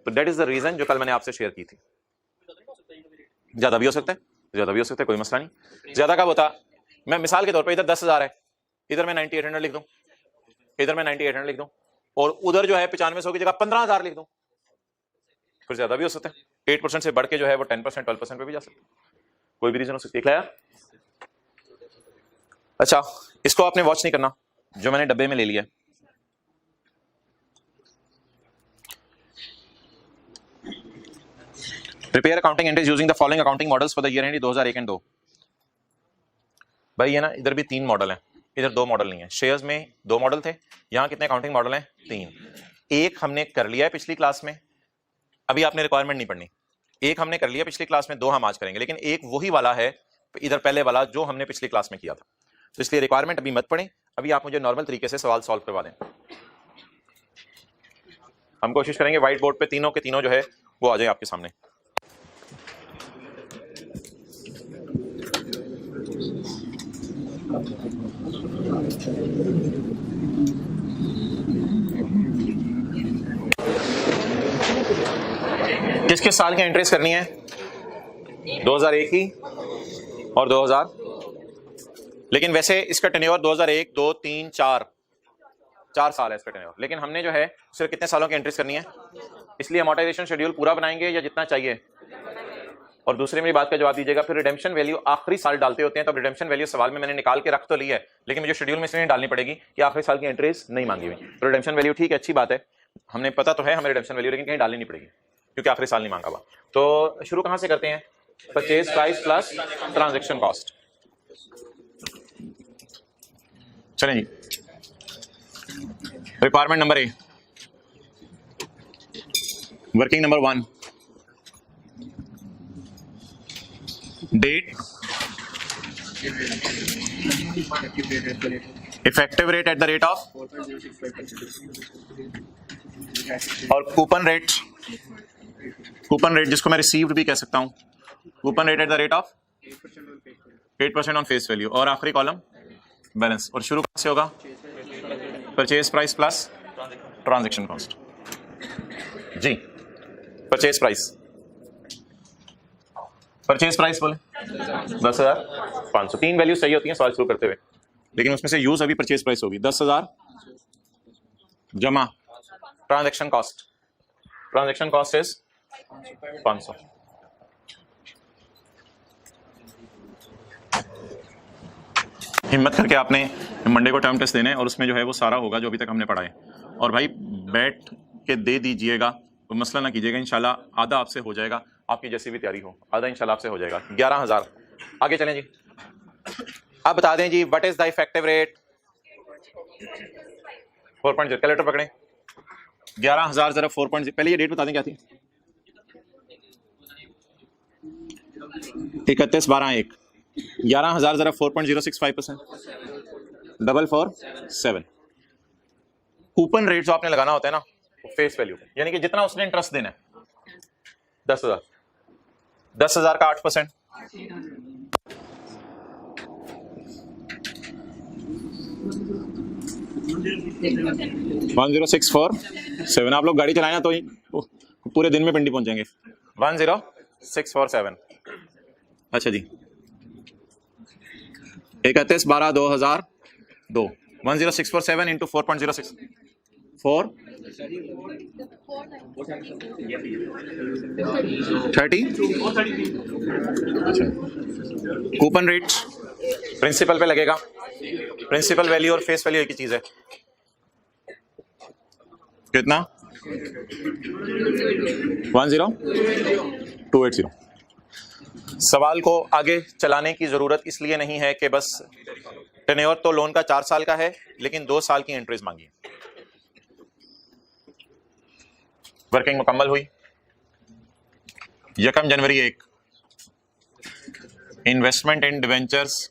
तो दैट इज द रीजन जो कल मैंने आपसे शेयर की थी। ज्यादा भी हो सकता है, ज्यादा भी हो सकता है, कोई मसला नहीं। ज्यादा कब होता? मैं मिसाल के तौर पे इधर 10,000 है, इधर मैं 9800 लिख दूं, इधर मैं 9800 लिख दूं, और उधर जो है 9500 की जगह 15,000 लिख दूं, फिर ज्यादा भी हो सकता है। 8% से बढ़ के जो है वो 10%, 12% पे भी जा सकता है, कोई भी रीजन हो सकती है। क्लियर? अच्छा, इसको आपने वॉच नहीं करना, जो मैंने डब्बे में ले लिया। Prepare accounting entries using the following accounting models for the year and 2001 and 2। भाई ये ना, इधर भी 3 मॉडल हैं, इधर 2 मॉडल नहीं है। शेयर्स में 2 मॉडल थे, यहां कितने अकाउंटिंग मॉडल हैं? 3। एक हमने कर लिया है पिछली क्लास में, अभी आपने रिक्वायरमेंट नहीं पढ़नी। एक हमने कर लिया पिछली क्लास में, 2 हम आज करेंगे, लेकिन एक वही वाला है इधर पहले वाला जो हमने पिछली क्लास में किया था, तो इसलिए रिक्वायरमेंट अभी मत पढ़ें। अभी आप मुझे नॉर्मल तरीके से सवाल सॉल्व करवा दें। हम कोशिश करेंगे व्हाइट बोर्ड पे तीनों के तीनों जो है वो आ जाए आपके सामने। किस किस साल की एंट्रीज करनी है? 2001 की और 2000, लेकिन वैसे इसका टेन्योर 2001, 2, 3, 4 साल है इसका टेन्योर, लेकिन हमने जो है सिर्फ कितने सालों की एंट्रीज करनी है, इसलिए अमोर्टाइजेशन शेड्यूल पूरा बनाएंगे या जितना चाहिए। और दूसरी मेरी बात का जवाब दीजिएगा, फिर रिडेम्पशन वैल्यू आखिरी साल डालते होते हैं, तो रिडेम्पशन वैल्यू सवाल में मैंने निकाल के रख तो ली है, लेकिन मुझे शेड्यूल में इसलिए डालनी पड़ेगी कि आखिरी साल की एंट्रीज नहीं मांगी हुई। तो रिडेम्पशन वैल्यू ठीक है, अच्छी बात है, हमने पता तो है हमें रिडेम्पशन वैल्यू, लेकिन कहीं डालनी नहीं पड़ेगी क्योंकि आखिरी साल नहीं मांगा हुआ। तो शुरू कहां से करते हैं? Purchase price plus transaction cost. चलें जी, requirement number A, working number 1, date, effective rate at the rate of, और कूपन रेट कूपन रेट जिसको मैं रिसीव्ड भी कह सकता हूं, coupon rate at the rate of 8% on face value, और आखिरी कॉलम बैलेंस। और शुरू कहां से होगा? Purchase price plus transaction cost. जी परचेज प्राइस, परचेज प्राइस बोले 10,500। 3 वैल्यूज सही होती हैं सवाल शुरू करते हुए, लेकिन उसमें से यूज अभी परचेज प्राइस होगी 10,000 जमा transaction cost. Transaction cost is 500। हिम्मत करके आपने मंडे को टर्म टेस्ट देने हैं और उसमें जो है वो सारा होगा जो अभी तक हमने पढ़ा है। और भाई बैठ के दे दीजिएगा, तो मसला ना कीजिएगा, इंशाल्लाह आधा आपसे हो जाएगा, आपकी जैसी भी तैयारी हो आधा इंशाल्लाह आपसे हो जाएगा। 11,000। आगे चलें जी, आप बता दें जी what is the effective rate 4.0। Calculator पकड़ें। 11,000 जरा 4.0, पहले ये डेट बता दें क्या थी? 31/12/1। 11,000 जरा 4.065%, 447। कूपन रेट जो आपने लगाना होता है ना फेस वैल्यू, यानी कि जितना उसने इंटरेस्ट देना है 10,000, 10,000 का 8%, 10647। आप लोग गाड़ी चलाए ना तो पूरे दिन में पिंडी पहुंचेंगे। 10647। अच्छा जी 31/12/2002। 10647 इंटू 4.06 4 30। कूपन रेट प्रिंसिपल पे लगेगा, प्रिंसिपल वैल्यू और फेस वैल्यू एक ही चीज है। कितना? 10280। सवाल को आगे चलाने की जरूरत इसलिए नहीं है कि बस टेन्योर तो लोन का 4 साल का है, लेकिन 2 साल की एंट्रीज मांगी। वर्किंग मुकम्मल हुई 1 जनवरी 1। इन्वेस्टमेंट इन डिवेंचर्स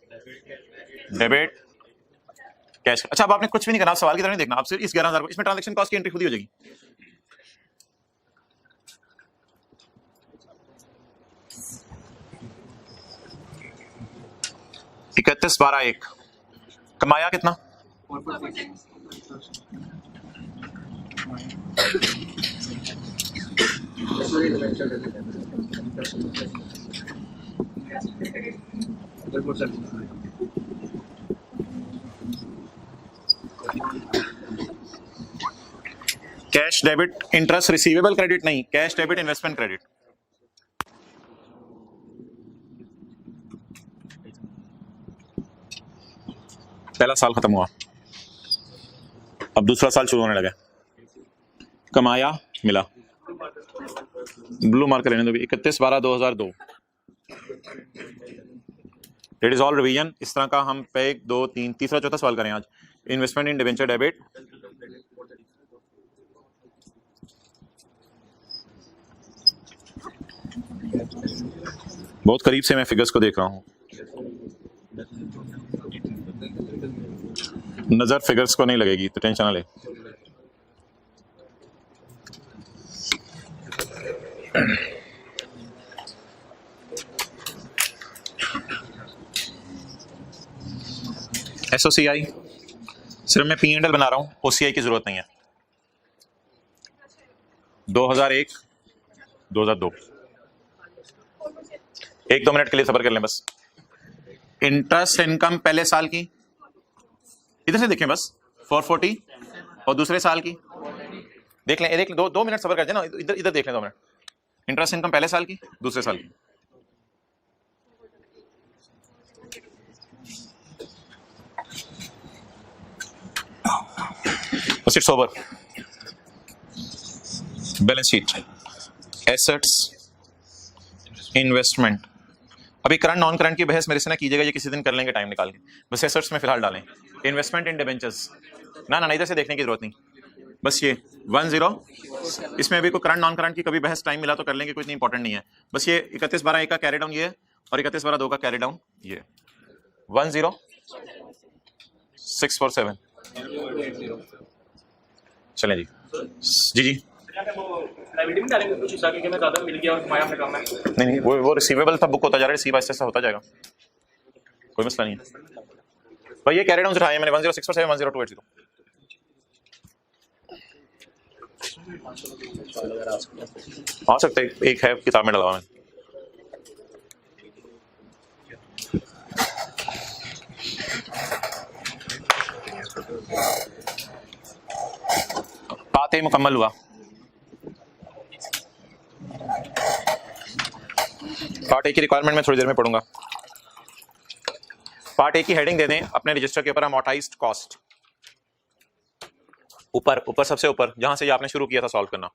डेबिट कैश। अच्छा अब आपने कुछ भी नहीं करना, सवाल की तरह नहीं देखना, आप सिर्फ इस 11,000 इसमें ट्रांजैक्शन कॉस्ट की एंट्री खुद ही हो जाएगी। इकतीस 12/1। कमाया कितना? Cash debit interest receivable credit नहीं, कैश डेबिट इन्वेस्टमेंट क्रेडिट। पहला साल खत्म हुआ, अब दूसरा साल शुरू होने लगा। कमाया मिला, ब्लू मार्कर लेने दो भी। 31/12/2002। It is all revision. इस तरह का हम पे 1 2 3 तीसरा चौथा सवाल करें आज। इन्वेस्टमेंट इन डिवेंचर डेबिट बहुत करीब से मैं फिगर्स को देख रहा हूं, नजर फिगर्स को नहीं लगेगी तो टेंशन ना ले। एसओसीआई सिर्फ मैं P&L बना रहा हूं, ओसीआई की जरूरत नहीं है। 2001 2002। 1-2 मिनट के लिए सब्र कर लें बस। इंटरेस्ट इनकम पहले साल की, इधर से देखें बस 440, और दूसरे साल की देख लें, देख 2 मिनट सब्र कर जाए ना, इधर इधर देख लें 2 मिनट। इंटरेस्ट इनकम पहले साल की, दूसरे साल की। Sits over. Balance sheet, assets, investment. अभी करंट नॉन करंट की बहस मेरे से ना कीजिएगा, ये किसी दिन कर लेंगे टाइम निकाल के, बस एसेट्स में फिलहाल डालें। इन्वेस्टमेंट इन डिबेंचर्स ना इधर से देखने की जरूरत नहीं, बस ये 10। इसमें अभी कोई करंट नॉन करंट की कभी बहस टाइम मिला तो कर लेंगे, कोई इतनी इंपॉर्टेंट नहीं है। बस ये 31/12/1 का कैरी डाउन ये है, और 31/12/2 का कैरी डाउन ये 10647। चलें जी जी जी लायबिलिटी में डालेंगे कुछ हिस्सा क्योंकि मैं ज्यादा मिल गया और कमाया अपने काम में। नहीं, वो रिसीवेबल था, बुक होता जा रहा है, रिसीव ऐसे ऐसा होता जाएगा, कोई मसला नहीं है भाई। ये कैरी डाउन उठाए मैंने 106 से 10280। आ सकते एक है किताब में डला हुआ है। पार्ट ए मुकम्मल हुआ। पार्ट ए की रिक्वायरमेंट मैं थोड़ी देर में पढ़ूंगा। पार्ट ए की हेडिंग दे दें अपने रजिस्टर के ऊपर, अमोर्टाइज्ड कॉस्ट। ऊपर ऊपर सबसे ऊपर जहां से ये आपने शुरू किया था सॉल्व करना,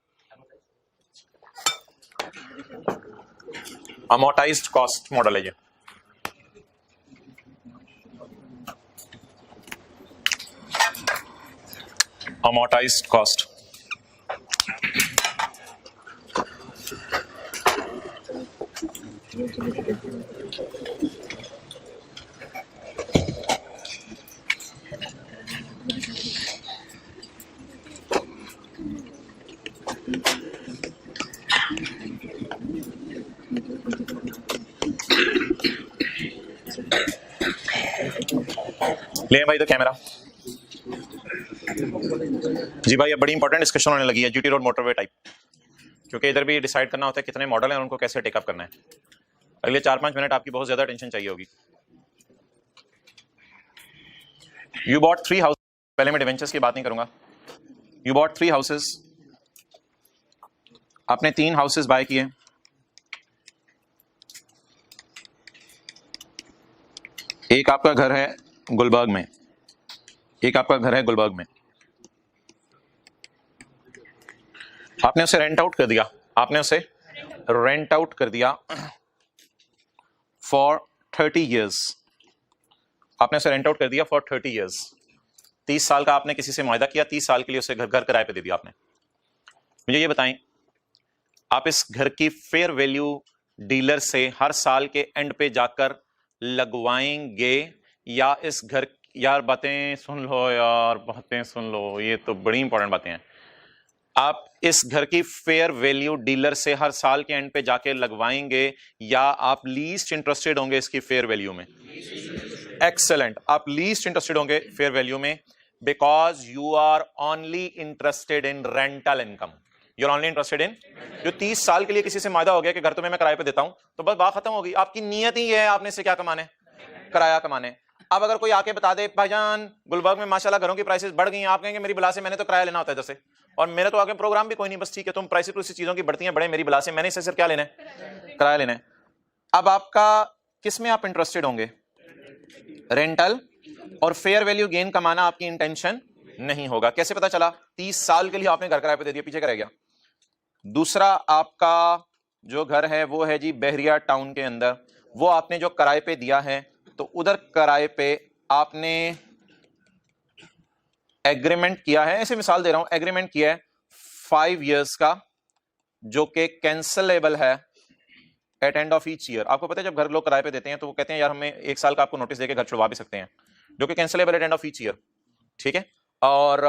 अमोर्टाइज्ड कॉस्ट मॉडल है ये। अमोर्टाइज्ड कॉस्ट ले भाई तो कैमरा। जी भाई अब बड़ी इंपॉर्टेंट डिस्कशन होने लगी है जीटी रोड मोटरवे टाइप, क्योंकि इधर भी डिसाइड करना होता है कितने मॉडल हैं और उनको कैसे टेकअप करना है। अगले 4-5 मिनट आपकी बहुत ज्यादा टेंशन चाहिए होगी। यू बॉट 3 हाउस, पहले मैं डिवेंचर्स की बात नहीं करूंगा। यू बॉट 3 हाउसेस, आपने 3 हाउसेस बाय किए। एक आपका घर है गुलबर्ग में, एक आपका घर है गुलबर्ग में। आपने उसे रेंट आउट कर दिया, आपने उसे रेंट आउट कर दिया फॉर 30 ईयर्स। आपने उसे रेंट आउट कर दिया फॉर 30 ईयर्स। 30 साल का आपने किसी से मुआहदा किया, 30 साल के लिए उसे घर किराए पे दे दिया आपने। मुझे ये बताएं, आप इस घर की फेयर वैल्यू डीलर से हर साल के एंड पे जाकर लगवाएंगे या इस घर, यार बातें सुन लो यार, बातें सुन लो, ये तो बड़ी इंपॉर्टेंट बातें हैं। आप इस घर की फेयर वैल्यू डीलर से हर साल के एंड पे जाके लगवाएंगे या आप लीस्ट इंटरेस्टेड होंगे इसकी फेयर वैल्यू में? एक्सेलेंट, आप लीस्ट इंटरेस्टेड होंगे फेयर वैल्यू में, because you are only interested in rental income. You are only interested in, जो 30 साल के लिए किसी से वायदा हो गया कि घर तुम्हें मैं किराए पे देता हूं, तो बस बात खत्म होगी। आपकी नियत ही है आपने इससे क्या कमाने, किराया कमाने। अब अगर कोई आके बता दे भाईजान गुलबर्ग में माशाल्लाह घरों की प्राइसेस बढ़ गई हैं, आप कहेंगे मेरी बला से मैंने तो किराया लेना होता है जैसे, और मेरे तो आगे प्रोग्राम भी कोई नहीं, बस ठीक है तुम प्राइसेस तो चीजों की बढ़ती हैं बड़े, मेरी बला से मैंने इससे सिर्फ क्या लेना है, किराया लेना है। अब आपका किस में आप इंटरेस्टेड होंगे? रेंटल और फेयर वैल्यू गेन कमाना आपकी इंटेंशन नहीं होगा। कैसे पता चला? 30 साल के लिए आपने घर किराए पे दे दिया, पीछे क्या रह गया? दूसरा आपका जो घर है वो है जी बहरिया टाउन के अंदर, वो आपने जो किराए पे दिया है तो उधर किराए पे आपने एग्रीमेंट किया है, ऐसे मिसाल दे रहा हूं, एग्रीमेंट किया है 5 इयर्स का जो कि कैंसलेबल है at end of each year. आपको पता है जब घर लोग किराए पे देते हैं तो वो कहते हैं यार हमें 1 साल का आपको नोटिस देके घर छुड़वा भी सकते हैं, जो कि cancellable at end of each year, ठीक है। और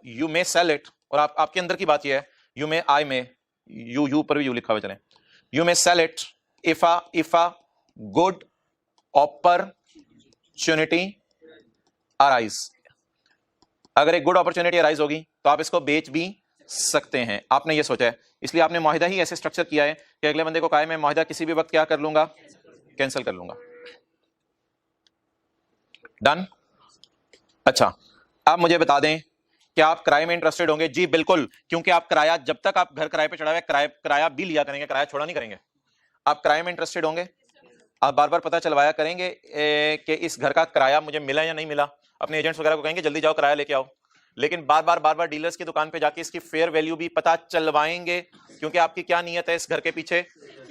यू मे सेल इट, और आपके अंदर की बात यह है, you may, I may, you पर भी यू लिखा हुआ चले, you may sell it if a good opportunity arise. अगर एक गुड अपॉर्चुनिटी अराइज होगी तो आप इसको बेच भी सकते हैं। आपने ये सोचा है, इसलिए आपने मुआहिदा ही ऐसे स्ट्रक्चर किया है कि अगले बंदे को कहा है मैं मुआहिदा किसी भी वक्त क्या कर लूंगा, कैंसिल कर लूंगा। डन। अच्छा, आप मुझे बता दें क्या आप किराए में इंटरेस्टेड होंगे? जी बिल्कुल, क्योंकि आप किराया, जब तक आप घर किराए पे चढ़ा हुआ है किराया भी लिया करेंगे, किराया छोड़ा नहीं करेंगे। आप किराए में इंटरेस्टेड होंगे, आप बार बार पता चलवाया करेंगे कि इस घर का किराया मुझे मिला या नहीं मिला। अपने एजेंट्स वगैरह को कहेंगे जल्दी जाओ किराया लेके आओ, लेकिन बार बार डीलर्स की दुकान पे जाके इसकी फेयर वैल्यू भी पता चलवाएंगे, क्योंकि आपकी क्या नीयत है इस घर के पीछे।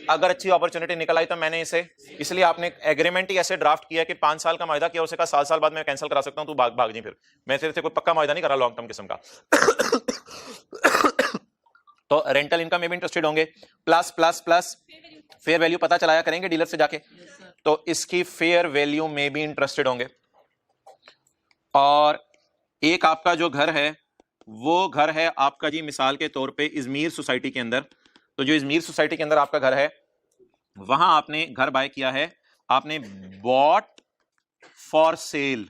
अगर अच्छी अपॉर्चुनिटी निकल आई तो मैंने इसे, इसलिए आपने एग्रीमेंट ही ऐसे ड्राफ्ट किया कि 5 साल का मुआहिदा किया, उसे कहा 7 साल बाद मैं कैंसिल करा सकता हूं, तू भाग जी। फिर मैं तेरे से कोई पक्का मुआहिदा नहीं करा लॉन्ग टर्म किस्म का। तो रेंटल इनकम में भी इंटरेस्टेड होंगे, plus plus plus fair value पता चलाया करेंगे डीलर से जाके, तो इसकी फेयर वैल्यू में भी इंटरेस्टेड होंगे। और एक आपका जो घर है वो घर है आपका जी मिसाल के तौर पे इजमीर सोसाइटी के अंदर। तो जो इजमीर सोसाइटी के अंदर आपका घर है, वहां आपने घर बाय किया है, आपने bought for sale,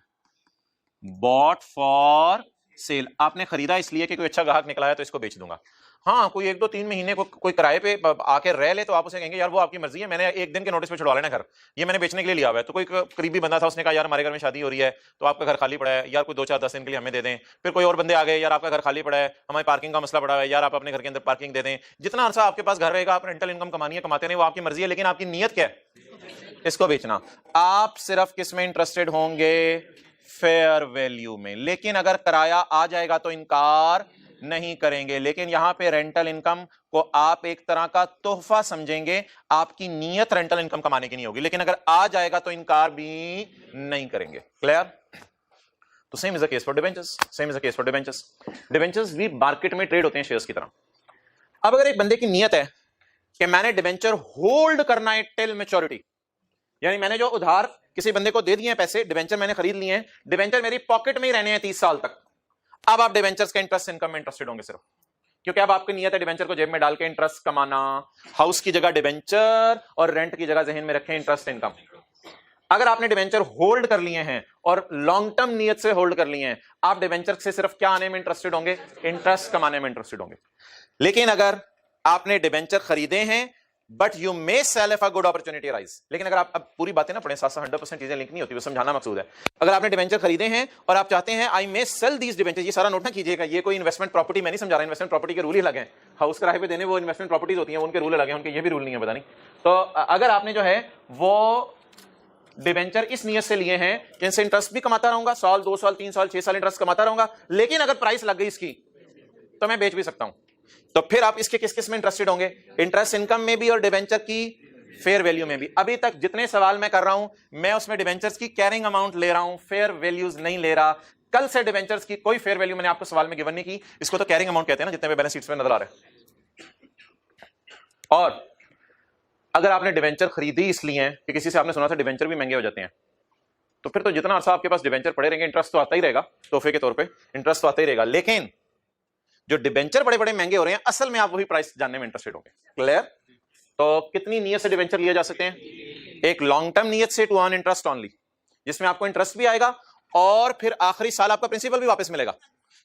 bought for sale, आपने खरीदा इसलिए कि कोई अच्छा ग्राहक निकला है तो इसको बेच दूंगा। हाँ, कोई 1-2-3 महीने को कोई किराए पे आके रह ले तो आप उसे कहेंगे यार वो आपकी मर्जी है, मैंने एक दिन के नोटिस पे छुड़वा लेना घर, ये मैंने बेचने के लिए लिया हुआ है। तो कोई करीबी बंदा था, उसने कहा यार हमारे घर में शादी हो रही है तो आपका घर खाली पड़ा है, यार कोई 2-4-10 दिन के लिए हमें दे दें। फिर कोई और बंदे आ गए, यार आपका घर खाली पड़ा है, हमारी पार्किंग का मसला पड़ा है, यार आप अपने घर के अंदर पार्किंग दे दें। जितना अर्सा आपके पास घर रहेगा, आप रेंटल इनकम कमानी है कमाते नहीं, वो आपकी मर्जी है, लेकिन आपकी नीयत क्या है? इसको बेचना। आप सिर्फ किस में इंटरेस्टेड होंगे? फेयर वैल्यू में। लेकिन अगर किराया आ जाएगा तो इनकार नहीं करेंगे। लेकिन यहां पे रेंटल इनकम को आप एक तरह का तोहफा समझेंगे, आपकी नीयत रेंटल इनकम कमाने की नहीं होगी, लेकिन अगर आ जाएगा तो इनकार भी नहीं करेंगे। क्लियर? तो same is the case for debentures, same is the case for debentures. Debentures भी मार्केट में ट्रेड होते हैं शेयर्स की तरह। अब अगर एक बंदे की नीयत है कि मैंने डिबेंचर होल्ड करना है टिल मैच्योरिटी, यानी मैंने जो उधार किसी बंदे को दे दिए हैं पैसे, डिबेंचर मैंने खरीद लिए हैं, डिबेंचर मेरी पॉकेट में ही रहने हैं 30 साल तक। अब आप डिबेंचर्स के इंटरेस्ट इनकम में इंटरेस्टेड होंगे सिर्फ, क्योंकि अब आपकी नीयत है डिबेंचर को जेब में डाल के इंटरेस्ट कमाना। हाउस की जगह डिबेंचर और रेंट की जगह जहन में रखें इंटरेस्ट इनकम। अगर आपने डिबेंचर होल्ड कर लिए हैं और लॉन्ग टर्म नीयत से होल्ड कर लिए हैं, आप डिबेंचर से सिर्फ क्या आने में इंटरेस्टेड होंगे? इंटरेस्ट कमाने में इंटरेस्टेड होंगे। लेकिन अगर आपने डिबेंचर खरीदे हैं but you may sell if a good opportunity arise, लेकिन अगर आप अब पूरी बातें ना पढ़ें, साथ साथ 100% चीजें लिंक नहीं होती, वो समझाना मकसूद है। अगर आपने डिबेंचर खरीदे हैं और आप चाहते हैं आई मे सेल दीज डिबेंचर, ये सारा नोट ना कीजिएगा, ये कोई इन्वेस्टमेंट प्रॉपर्टी मैं नहीं समझा रहा, इन्वेस्टमेंट प्रॉपर्टी के रूल ही अलग हैं। हाउस किराए पे देने वो इन्वेस्टमेंट प्रॉपर्टीज होती हैं, उनके रूल अलग हैं, उनके ये भी रूल नहीं है, पता नहीं। तो अगर आपने जो है वो डिबेंचर इस नियत से लिए हैं कि इनसे इंटरेस्ट भी कमाता रहूंगा, 1 साल 2 साल 3 साल 6 साल इंटरेस्ट कमाता रहूंगा, लेकिन अगर प्राइस लग गई इसकी तो मैं बेच भी सकता हूं, तो फिर आप इसके किस किस में इंटरेस्टेड होंगे? इंटरेस्ट इनकम में भी और डिबेंचर की फेयर वैल्यू में भी। अभी तक जितने सवाल मैं कर रहा हूं, मैं उसमें डिबेंचर्स की कैरिंग अमाउंट ले रहा हूं, फेयर वैल्यूज नहीं ले रहा। कल से डिबेंचर्स की कोई फेयर वैल्यू मैंने आपको सवाल में गिवन नहीं की, इसको तो कैरिंग अमाउंट कहते हैं ना, जितने बैलेंस शीट्स में नजर आ रहे हैं। और अगर आपने डिबेंचर खरीदी इसलिए है कि किसी से आपने सुना था डिबेंचर भी महंगे हो जाते हैं, तो फिर तो जितना अर्सा आपके पास डिबेंचर पड़े रहेंगे इंटरेस्ट तो आता ही रहेगा, तोहफे के तौर पे इंटरेस्ट तो आता ही रहेगा। लेकिन जो डिबेंचर बड़े बड़े महंगे हो रहे हैं, असल में आप वही प्राइस जानने में इंटरेस्टेड होंगे। क्लियर? तो कितनी नियत से डिबेंचर लिए जा सकते हैं? एक लॉन्ग टर्म नियत से टू अर्न इंटरेस्ट ओनली, जिसमें आपको इंटरेस्ट भी आएगा और फिर आखिरी साल आपका प्रिंसिपल भी वापस मिलेगा।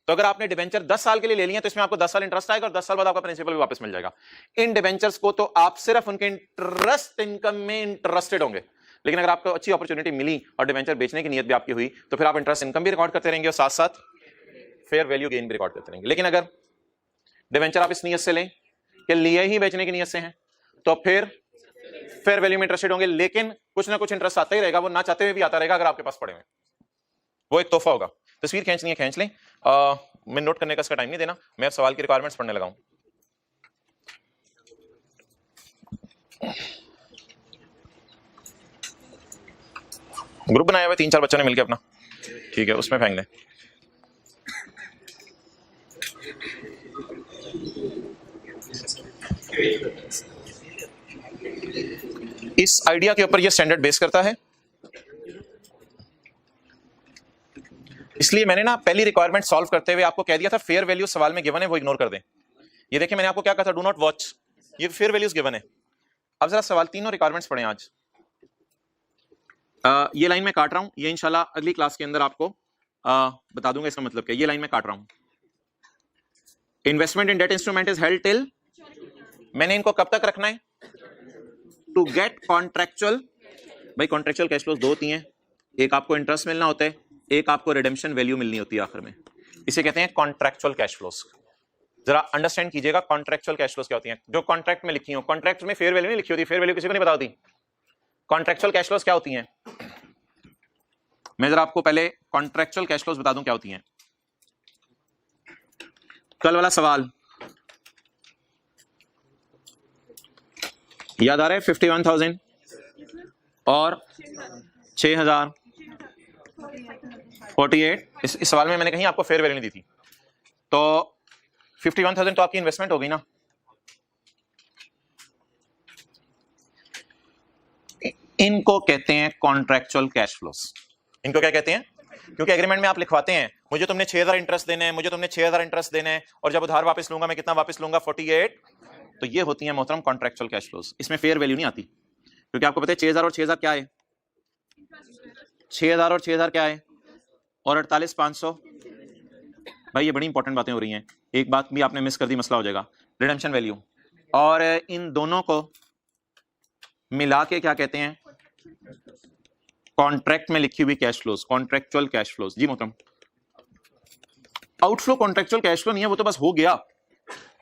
तो अगर आपने डिबेंचर 10 साल के लिए ले लिया तो इसमें आपको 10 साल इंटरेस्ट आएगा और 10 साल बाद आपका प्रिंसिपल भी वापस मिल जाएगा। इन डिबेंचर्स को तो आप सिर्फ उनके इंटरेस्ट इनकम में इंटरेस्टेड होंगे, लेकिन अगर आपको अच्छी अपॉर्चुनिटी मिली और डिबेंचर बेचने की नियत भी आपकी हुई तो फिर आप इंटरेस्ट इनकम भी रिकॉर्ड करते रहेंगे और साथ साथ फेयर वैल्यू गेन भी रिकॉर्ड करते रहेंगे। लेकिन अगर डिबेंचर आप इस नियत से लें कि लिए ही बेचने की नियत से हैं, तो फिर फेयर वैल्यू में इंटरेस्टेड होंगे, लेकिन कुछ ना कुछ इंटरेस्ट आता ही रहेगा, वो ना चाहते हुए भी आता रहेगा अगर आपके पास पड़े हुए, वो एक तोहफा होगा। तस्वीर खींचनी है खींच लें, मैं नोट करने का इसका टाइम नहीं देना, मैं सवाल की रिक्वायरमेंट्स पढ़ने लगा हूं। ग्रुप बनाया हुआ 3-4 बच्चों ने मिलकर अपना, ठीक है, उसमें फेंक दें। इस आइडिया के ऊपर ये स्टैंडर्ड बेस करता है, इसलिए मैंने ना पहली रिक्वायरमेंट सॉल्व करते हुए आपको कह दिया था फेयर वैल्यू सवाल में गिवन है, वो इग्नोर कर दें। ये देखिए मैंने आपको क्या कहा था, डू नॉट वॉच, ये फेयर वैल्यूज गिवन है। अब जरा सवाल तीनों रिक्वायरमेंट्स पढ़ें आज। ये लाइन मैं काट रहा हूं, ये इंशाल्लाह अगली क्लास के अंदर आपको बता दूंगा इसका मतलब क्या। ये लाइन मैं काट रहा हूं, investment in debt instrument is held till, मैंने इनको कब तक रखना है? टू गेट कॉन्ट्रेक्चुअल, भाई कॉन्ट्रेक्चुअल कैश फ्लोज दो होती हैं, एक आपको इंटरेस्ट मिलना होता है, एक आपको रिडेम्पशन वैल्यू मिलनी होती है आखिर में, इसे कहते हैं कॉन्ट्रेक्चुअल कैश फ्लोज। जरा अंडरस्टैंड कीजिएगा कॉन्ट्रेक्चुअल कैश फ्लोज क्या होती हैं, जो कॉन्ट्रैक्ट में लिखी हो। कॉन्ट्रैक्ट में फेयर वैल्यू नहीं लिखी होती, फेयर वैल्यू किसी को नहीं पता होती। कॉन्ट्रेक्चुअल कैश फ्लोज क्या होती हैं? मैं जरा आपको पहले कॉन्ट्रेक्चुअल कैश फ्लोज बता दूं क्या होती हैं। कल वाला सवाल याद आ रहा है? 51,000 और 6,000 48। इस सवाल में मैंने कहीं आपको फेयर वैल्यू नहीं दी थी, तो 51,000 तो आपकी इन्वेस्टमेंट हो गई ना। इनको कहते हैं कॉन्ट्रेक्चुअल कैश फ्लोस। इनको क्या कहते हैं? क्योंकि एग्रीमेंट में आप लिखवाते हैं मुझे तुमने 6000 इंटरेस्ट देने हैं, मुझे तुमने 6000 इंटरेस्ट देने हैं, और जब उधार वापस लूंगा मैं कितना वापस लूंगा 48। तो ये होती है मोहतरम कॉन्ट्रेक्चुअल कैश फ्लोज। इसमें फेयर वैल्यू नहीं आती, क्योंकि आपको पता है 6000 और 6000 क्या है, 6000 और 6000 क्या है, और 48,500। भाई ये बड़ी इंपॉर्टेंट बातें हो रही हैं, एक बात भी आपने मिस कर दी, मसला हो जाएगा। रिडेम्पशन वैल्यू और इन दोनों को मिला के क्या कहते हैं, कॉन्ट्रैक्ट में लिखी हुई cash flows, contractual cash flows. जी मोहतरम, आउटफ्लो कॉन्ट्रेक्चुअल कैश फ्लो नहीं है, वो तो बस हो गया